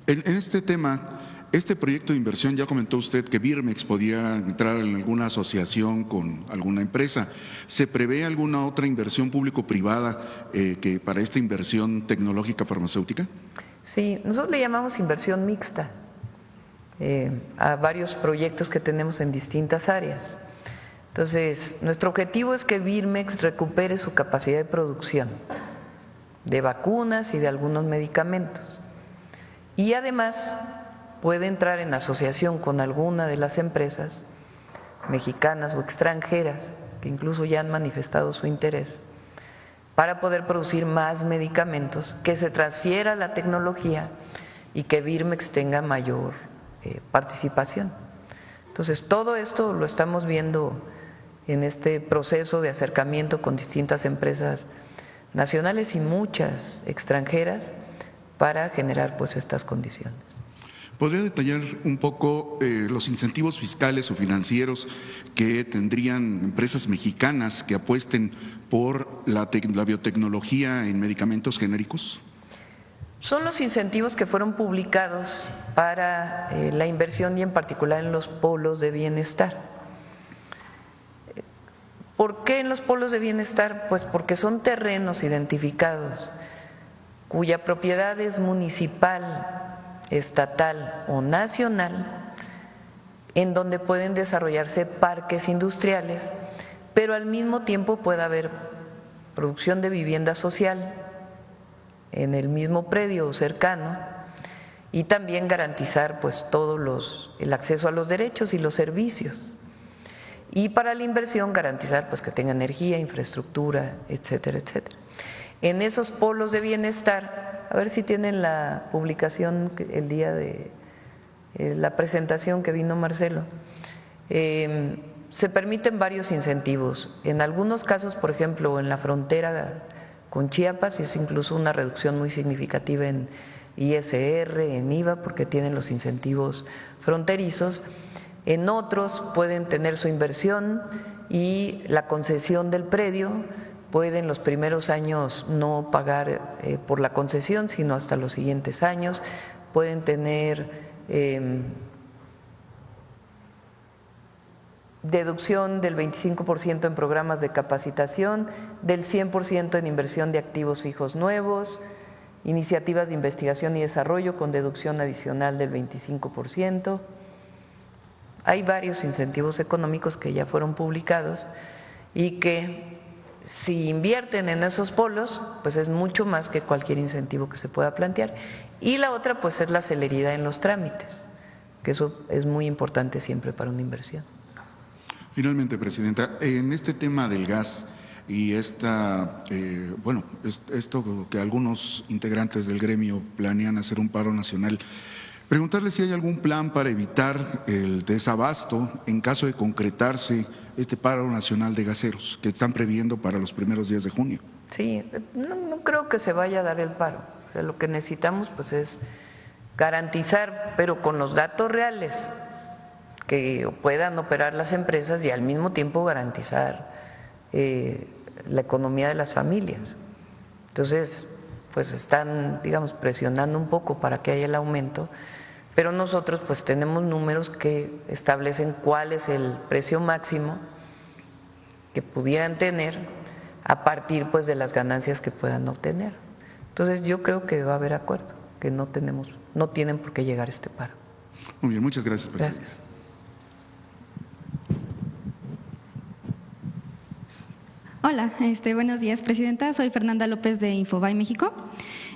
Speaker 11: En este tema, este proyecto de inversión, ya comentó usted que Birmex podía entrar en alguna asociación con alguna empresa. ¿Se prevé alguna otra inversión público-privada que para esta inversión tecnológica farmacéutica?
Speaker 1: Sí, nosotros le llamamos inversión mixta a varios proyectos que tenemos en distintas áreas. Entonces, nuestro objetivo es que Birmex recupere su capacidad de producción de vacunas y de algunos medicamentos. Y además puede entrar en asociación con alguna de las empresas mexicanas o extranjeras que incluso ya han manifestado su interés para poder producir más medicamentos, que se transfiera la tecnología y que Birmex tenga mayor participación. Entonces, todo esto lo estamos viendo en este proceso de acercamiento con distintas empresas nacionales y muchas extranjeras para generar pues estas condiciones.
Speaker 11: ¿Podría detallar un poco los incentivos fiscales o financieros que tendrían empresas mexicanas que apuesten por la biotecnología en medicamentos genéricos?
Speaker 1: Son los incentivos que fueron publicados para la inversión y en particular en los polos de bienestar. ¿Por qué en los polos de bienestar? Pues porque son terrenos identificados cuya propiedad es municipal, estatal o nacional, en donde pueden desarrollarse parques industriales, pero al mismo tiempo puede haber producción de vivienda social en el mismo predio o cercano y también garantizar pues el acceso a los derechos y los servicios. Y para la inversión garantizar pues que tenga energía, infraestructura, etcétera, etcétera. En esos polos de bienestar, a ver si tienen la publicación el día de la presentación que vino Marcelo, se permiten varios incentivos. En algunos casos, por ejemplo, en la frontera con Chiapas, es incluso una reducción muy significativa en ISR, en IVA, porque tienen los incentivos fronterizos. En otros pueden tener su inversión y la concesión del predio, pueden los primeros años no pagar por la concesión, sino hasta los siguientes años, pueden tener deducción del 25% en programas de capacitación, del 100% en inversión de activos fijos nuevos, iniciativas de investigación y desarrollo con deducción adicional del 25%. Hay varios incentivos económicos que ya fueron publicados y que si invierten en esos polos, pues es mucho más que cualquier incentivo que se pueda plantear. Y la otra, pues es la celeridad en los trámites, que eso es muy importante siempre para una inversión.
Speaker 11: Finalmente, Presidenta, en este tema del gas y esto que algunos integrantes del gremio planean hacer un paro nacional, preguntarle si hay algún plan para evitar el desabasto en caso de concretarse este paro nacional de gaseros que están previendo para los primeros días de junio.
Speaker 1: Sí, no creo que se vaya a dar el paro. O sea, lo que necesitamos pues es garantizar, pero con los datos reales, que puedan operar las empresas y al mismo tiempo garantizar la economía de las familias. Entonces, pues están, digamos, presionando un poco para que haya el aumento, pero nosotros pues tenemos números que establecen cuál es el precio máximo que pudieran tener a partir pues de las ganancias que puedan obtener. Entonces yo creo que va a haber acuerdo, que no tienen por qué llegar a este paro.
Speaker 11: Muy bien, muchas gracias, Presidente.
Speaker 1: Gracias.
Speaker 12: Hola, buenos días, Presidenta. Soy Fernanda López de Infobae México.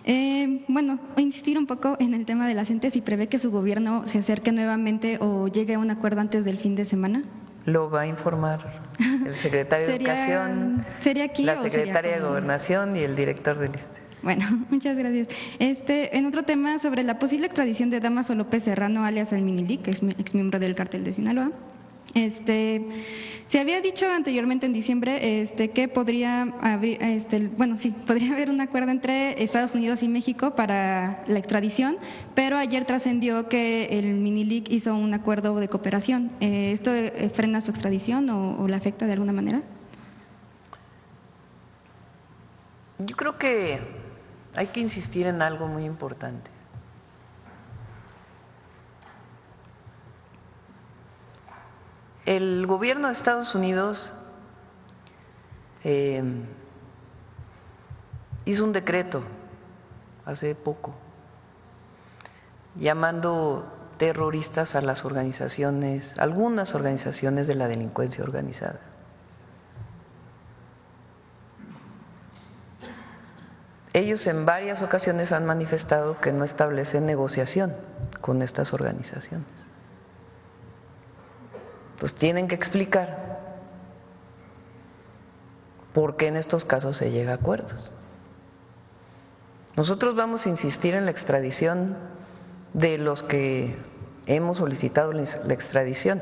Speaker 12: Voy a insistir un poco en el tema de la CENTE, si prevé que su gobierno se acerque nuevamente o llegue a un acuerdo antes del fin de semana.
Speaker 1: Lo va a informar el secretario de Educación,
Speaker 12: ¿sería aquí
Speaker 1: la
Speaker 12: o
Speaker 1: secretaria
Speaker 12: sería
Speaker 1: de Gobernación y el director del ISSSTE.
Speaker 12: Bueno, muchas gracias. En otro tema, sobre la posible extradición de Dámaso López Serrano, alias el Minilic, que es exmiembro del cártel de Sinaloa. Se había dicho anteriormente en diciembre que podría haber un acuerdo entre Estados Unidos y México para la extradición, pero ayer trascendió que el Minilic hizo un acuerdo de cooperación. ¿Esto frena su extradición o la afecta de alguna manera?
Speaker 1: Yo creo que hay que insistir en algo muy importante. El gobierno de Estados Unidos hizo un decreto hace poco llamando terroristas a las organizaciones, algunas organizaciones de la delincuencia organizada. Ellos en varias ocasiones han manifestado que no establecen negociación con estas organizaciones. Entonces tienen que explicar por qué en estos casos se llega a acuerdos. Nosotros vamos a insistir en la extradición de los que hemos solicitado la extradición.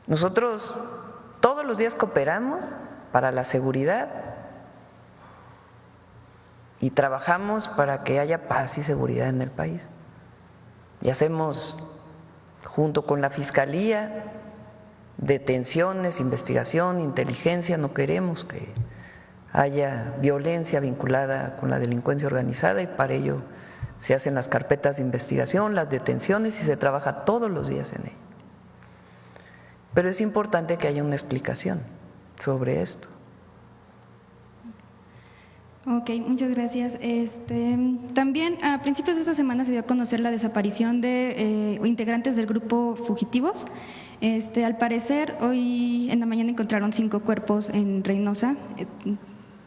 Speaker 1: Nosotros todos los días cooperamos para la seguridad y trabajamos para que haya paz y seguridad en el país. Y hacemos, junto con la Fiscalía, detenciones, investigación, inteligencia. No queremos que haya violencia vinculada con la delincuencia organizada y para ello se hacen las carpetas de investigación, las detenciones y se trabaja todos los días en ello. Pero es importante que haya una explicación sobre esto.
Speaker 12: Ok, muchas gracias. También a principios de esta semana se dio a conocer la desaparición de integrantes del grupo Fugitivos. Al parecer, hoy en la mañana encontraron 5 cuerpos en Reynosa.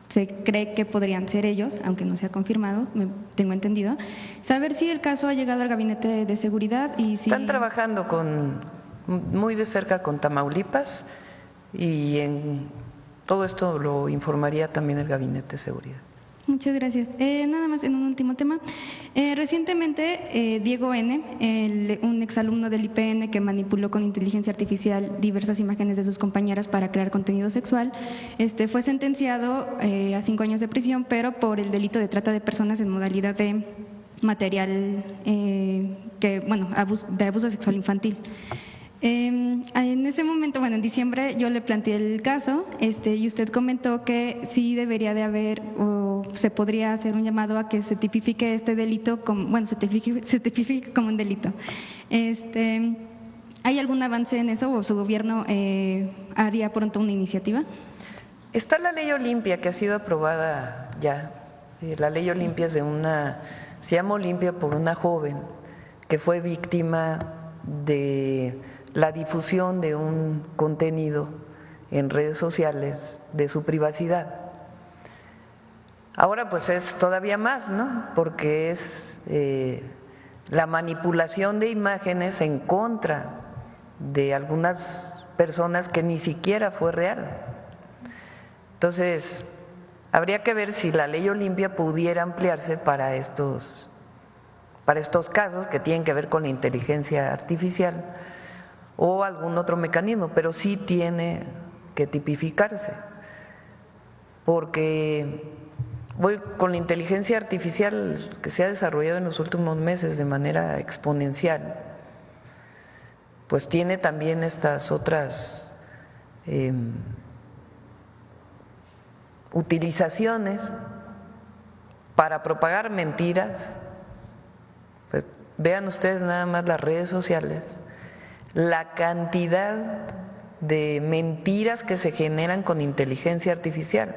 Speaker 12: Se cree que podrían ser ellos, aunque no se ha confirmado, tengo entendido. Saber si el caso ha llegado al Gabinete de Seguridad y si…
Speaker 1: Están trabajando muy de cerca con Tamaulipas y en todo esto lo informaría también el Gabinete de Seguridad.
Speaker 12: Muchas gracias. Nada más en un último tema. Recientemente, Diego N., un exalumno del IPN que manipuló con inteligencia artificial diversas imágenes de sus compañeras para crear contenido sexual, fue sentenciado a 5 años de prisión, pero por el delito de trata de personas en modalidad de material de abuso sexual infantil. En ese momento, en diciembre yo le planteé el caso y usted comentó que sí debería de haber o se podría hacer un llamado a que se tipifique este delito, se tipifique como un delito. ¿Hay algún avance en eso o su gobierno haría pronto una iniciativa?
Speaker 1: Está la ley Olimpia que ha sido aprobada ya. La ley Olimpia se llama Olimpia por una joven que fue víctima de la difusión de un contenido en redes sociales de su privacidad. Ahora pues es todavía más, ¿no? Porque es la manipulación de imágenes en contra de algunas personas que ni siquiera fue real. Entonces, habría que ver si la ley Olimpia pudiera ampliarse para estos casos que tienen que ver con la inteligencia artificial o algún otro mecanismo, pero sí tiene que tipificarse, porque con la inteligencia artificial que se ha desarrollado en los últimos meses de manera exponencial, pues tiene también estas otras utilizaciones para propagar mentiras. Pues vean ustedes nada más las redes sociales, la cantidad de mentiras que se generan con inteligencia artificial.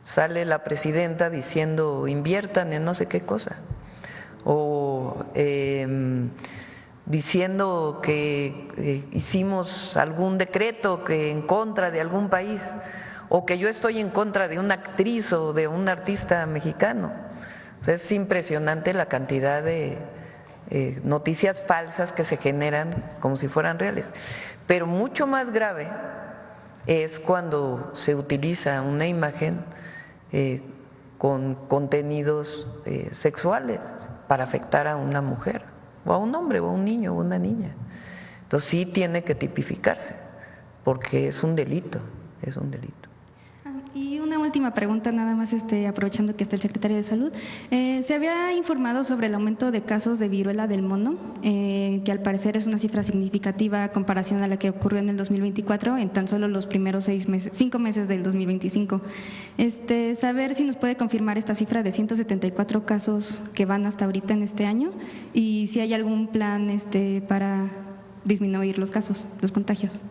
Speaker 1: Sale la presidenta diciendo inviertan en no sé qué cosa, o diciendo que hicimos algún decreto que en contra de algún país, o que yo estoy en contra de una actriz o de un artista mexicano. O sea, es impresionante la cantidad de noticias falsas que se generan como si fueran reales. Pero mucho más grave es cuando se utiliza una imagen con contenidos sexuales para afectar a una mujer, o a un hombre, o a un niño, o una niña. Entonces sí tiene que tipificarse, porque es un delito, es un delito.
Speaker 12: Y una última pregunta, nada más aprovechando que está el secretario de Salud. Se había informado sobre el aumento de casos de viruela del mono, que al parecer es una cifra significativa a comparación a la que ocurrió en el 2024, en tan solo los primeros 5 meses del 2025. Saber si nos puede confirmar esta cifra de 174 casos que van hasta ahorita en este año, y si hay algún plan para disminuir los casos, los contagios.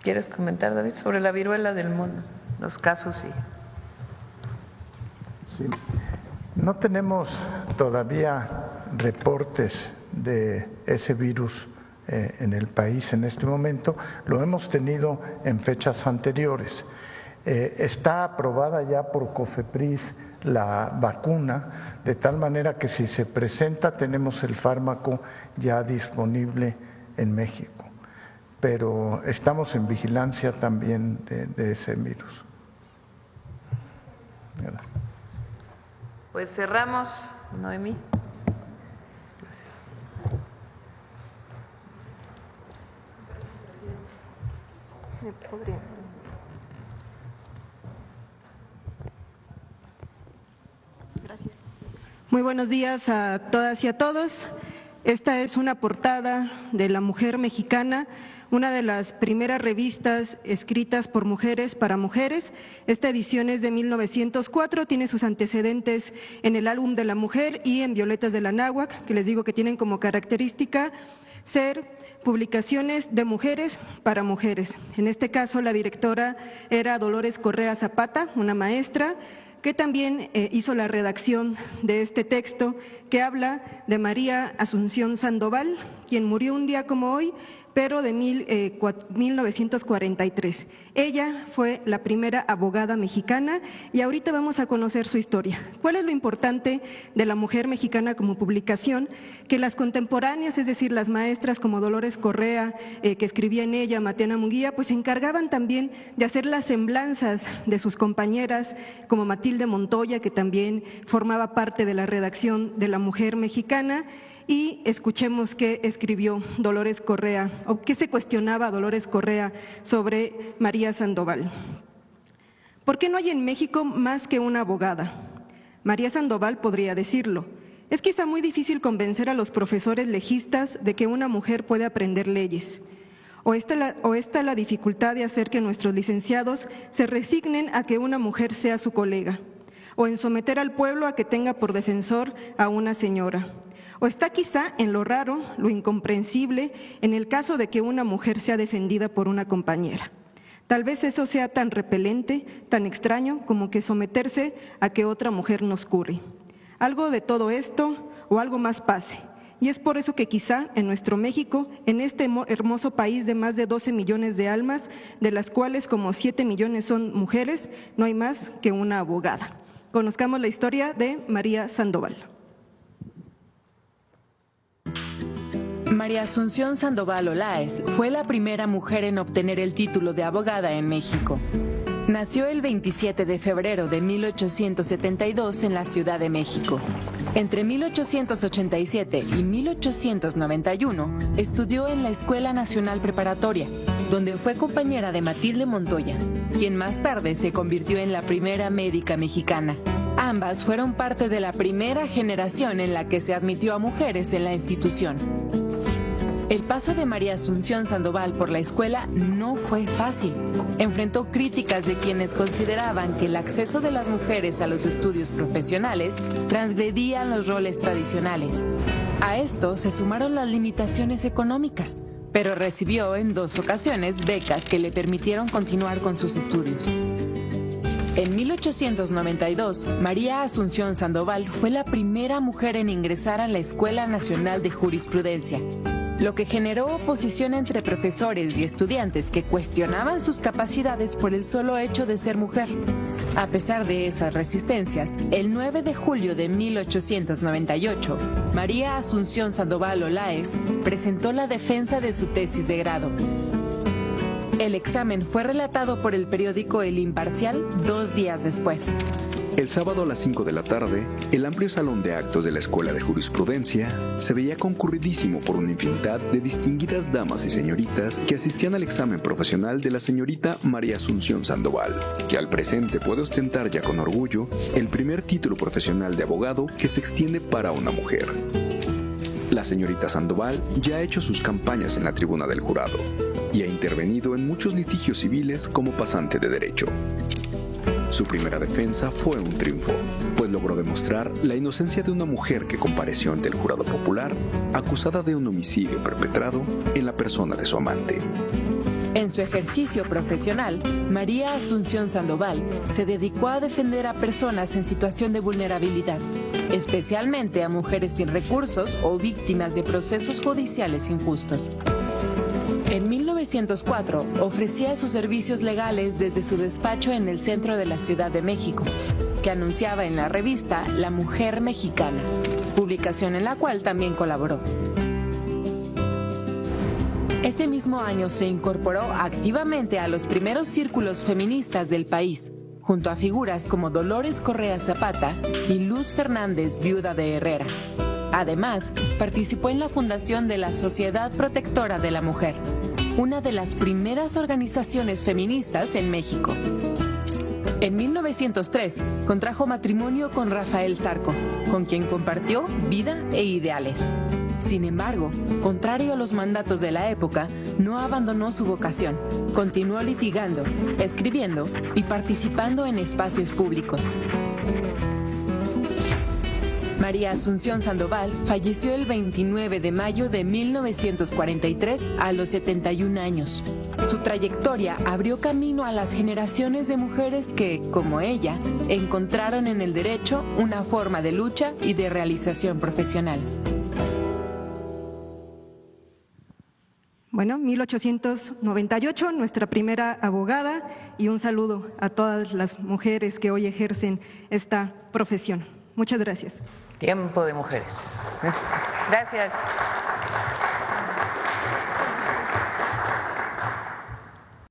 Speaker 1: ¿Quieres comentar, David, sobre la viruela del mono, los casos?
Speaker 2: Sí. No tenemos todavía reportes de ese virus en el país en este momento, lo hemos tenido en fechas anteriores. Está aprobada ya por COFEPRIS la vacuna, de tal manera que si se presenta tenemos el fármaco ya disponible en México. Pero estamos en vigilancia también de ese virus. Gracias.
Speaker 1: Pues cerramos, Noemí.
Speaker 13: Gracias. Muy buenos días a todas y a todos. Esta es una portada de La Mujer Mexicana, una de las primeras revistas escritas por mujeres para mujeres. Esta edición es de 1904, tiene sus antecedentes en el Álbum de la Mujer y en Violetas de la Náhuac, que les digo que tienen como característica ser publicaciones de mujeres para mujeres. En este caso, la directora era Dolores Correa Zapata, una maestra que también hizo la redacción de este texto, que habla de María Asunción Sandoval, quien murió un día como hoy, pero de 1943. Ella fue la primera abogada mexicana y ahorita vamos a conocer su historia. ¿Cuál es lo importante de la mujer mexicana como publicación? Que las contemporáneas, es decir, las maestras como Dolores Correa, que escribía en ella, Matiana Munguía, pues se encargaban también de hacer las semblanzas de sus compañeras, como Matilde Montoya, que también formaba parte de la redacción de La Mujer Mexicana. Y escuchemos qué escribió Dolores Correa, o qué se cuestionaba Dolores Correa sobre María Sandoval. ¿Por qué no hay en México más que una abogada? María Sandoval podría decirlo. Es quizá muy difícil convencer a los profesores legistas de que una mujer puede aprender leyes. O está la dificultad de hacer que nuestros licenciados se resignen a que una mujer sea su colega, o en someter al pueblo a que tenga por defensor a una señora. O está quizá en lo raro, lo incomprensible, en el caso de que una mujer sea defendida por una compañera. Tal vez eso sea tan repelente, tan extraño, como que someterse a que otra mujer nos cure. Algo de todo esto o algo más pase. Y es por eso que quizá en nuestro México, en este hermoso país de más de 12 millones de almas, de las cuales como 7 millones son mujeres, no hay más que una abogada. Conozcamos la historia de María Sandoval.
Speaker 14: María Asunción Sandoval Olaes fue la primera mujer en obtener el título de abogada en México. Nació el 27 de febrero de 1872 en la Ciudad de México. Entre 1887 y 1891 estudió en la Escuela Nacional Preparatoria, donde fue compañera de Matilde Montoya, quien más tarde se convirtió en la primera médica mexicana. Ambas fueron parte de la primera generación en la que se admitió a mujeres en la institución. El paso de María Asunción Sandoval por la escuela no fue fácil. Enfrentó críticas de quienes consideraban que el acceso de las mujeres a los estudios profesionales transgredía los roles tradicionales. A esto se sumaron las limitaciones económicas, pero recibió en 2 ocasiones becas que le permitieron continuar con sus estudios. En 1892, María Asunción Sandoval fue la primera mujer en ingresar a la Escuela Nacional de Jurisprudencia, lo que generó oposición entre profesores y estudiantes que cuestionaban sus capacidades por el solo hecho de ser mujer. A pesar de esas resistencias, el 9 de julio de 1898, María Asunción Sandoval Olaes presentó la defensa de su tesis de grado. El examen fue relatado por el periódico El Imparcial 2 días después.
Speaker 15: El sábado a las 5 de la tarde, el amplio salón de actos de la Escuela de Jurisprudencia se veía concurridísimo por una infinidad de distinguidas damas y señoritas que asistían al examen profesional de la señorita María Asunción Sandoval, que al presente puede ostentar ya con orgullo el primer título profesional de abogado que se extiende para una mujer. La señorita Sandoval ya ha hecho sus campañas en la tribuna del jurado y ha intervenido en muchos litigios civiles como pasante de derecho. Su primera defensa fue un triunfo, pues logró demostrar la inocencia de una mujer que compareció ante el jurado popular acusada de un homicidio perpetrado en la persona de su amante.
Speaker 14: En su ejercicio profesional, María Asunción Sandoval se dedicó a defender a personas en situación de vulnerabilidad, especialmente a mujeres sin recursos o víctimas de procesos judiciales injustos. En 1904 ofrecía sus servicios legales desde su despacho en el centro de la Ciudad de México, que anunciaba en la revista La Mujer Mexicana, publicación en la cual también colaboró. Ese mismo año se incorporó activamente a los primeros círculos feministas del país, junto a figuras como Dolores Correa Zapata y Luz Fernández, viuda de Herrera. Además, participó en la fundación de la Sociedad Protectora de la Mujer, una de las primeras organizaciones feministas en México. En 1903, contrajo matrimonio con Rafael Zarco, con quien compartió vida e ideales. Sin embargo, contrario a los mandatos de la época, no abandonó su vocación. Continuó litigando, escribiendo y participando en espacios públicos. María Asunción Sandoval falleció el 29 de mayo de 1943 a los 71 años. Su trayectoria abrió camino a las generaciones de mujeres que, como ella, encontraron en el derecho una forma de lucha y de realización profesional.
Speaker 13: Bueno, 1898, nuestra primera abogada, y un saludo a todas las mujeres que hoy ejercen esta profesión. Muchas gracias.
Speaker 1: Tiempo de mujeres. Gracias.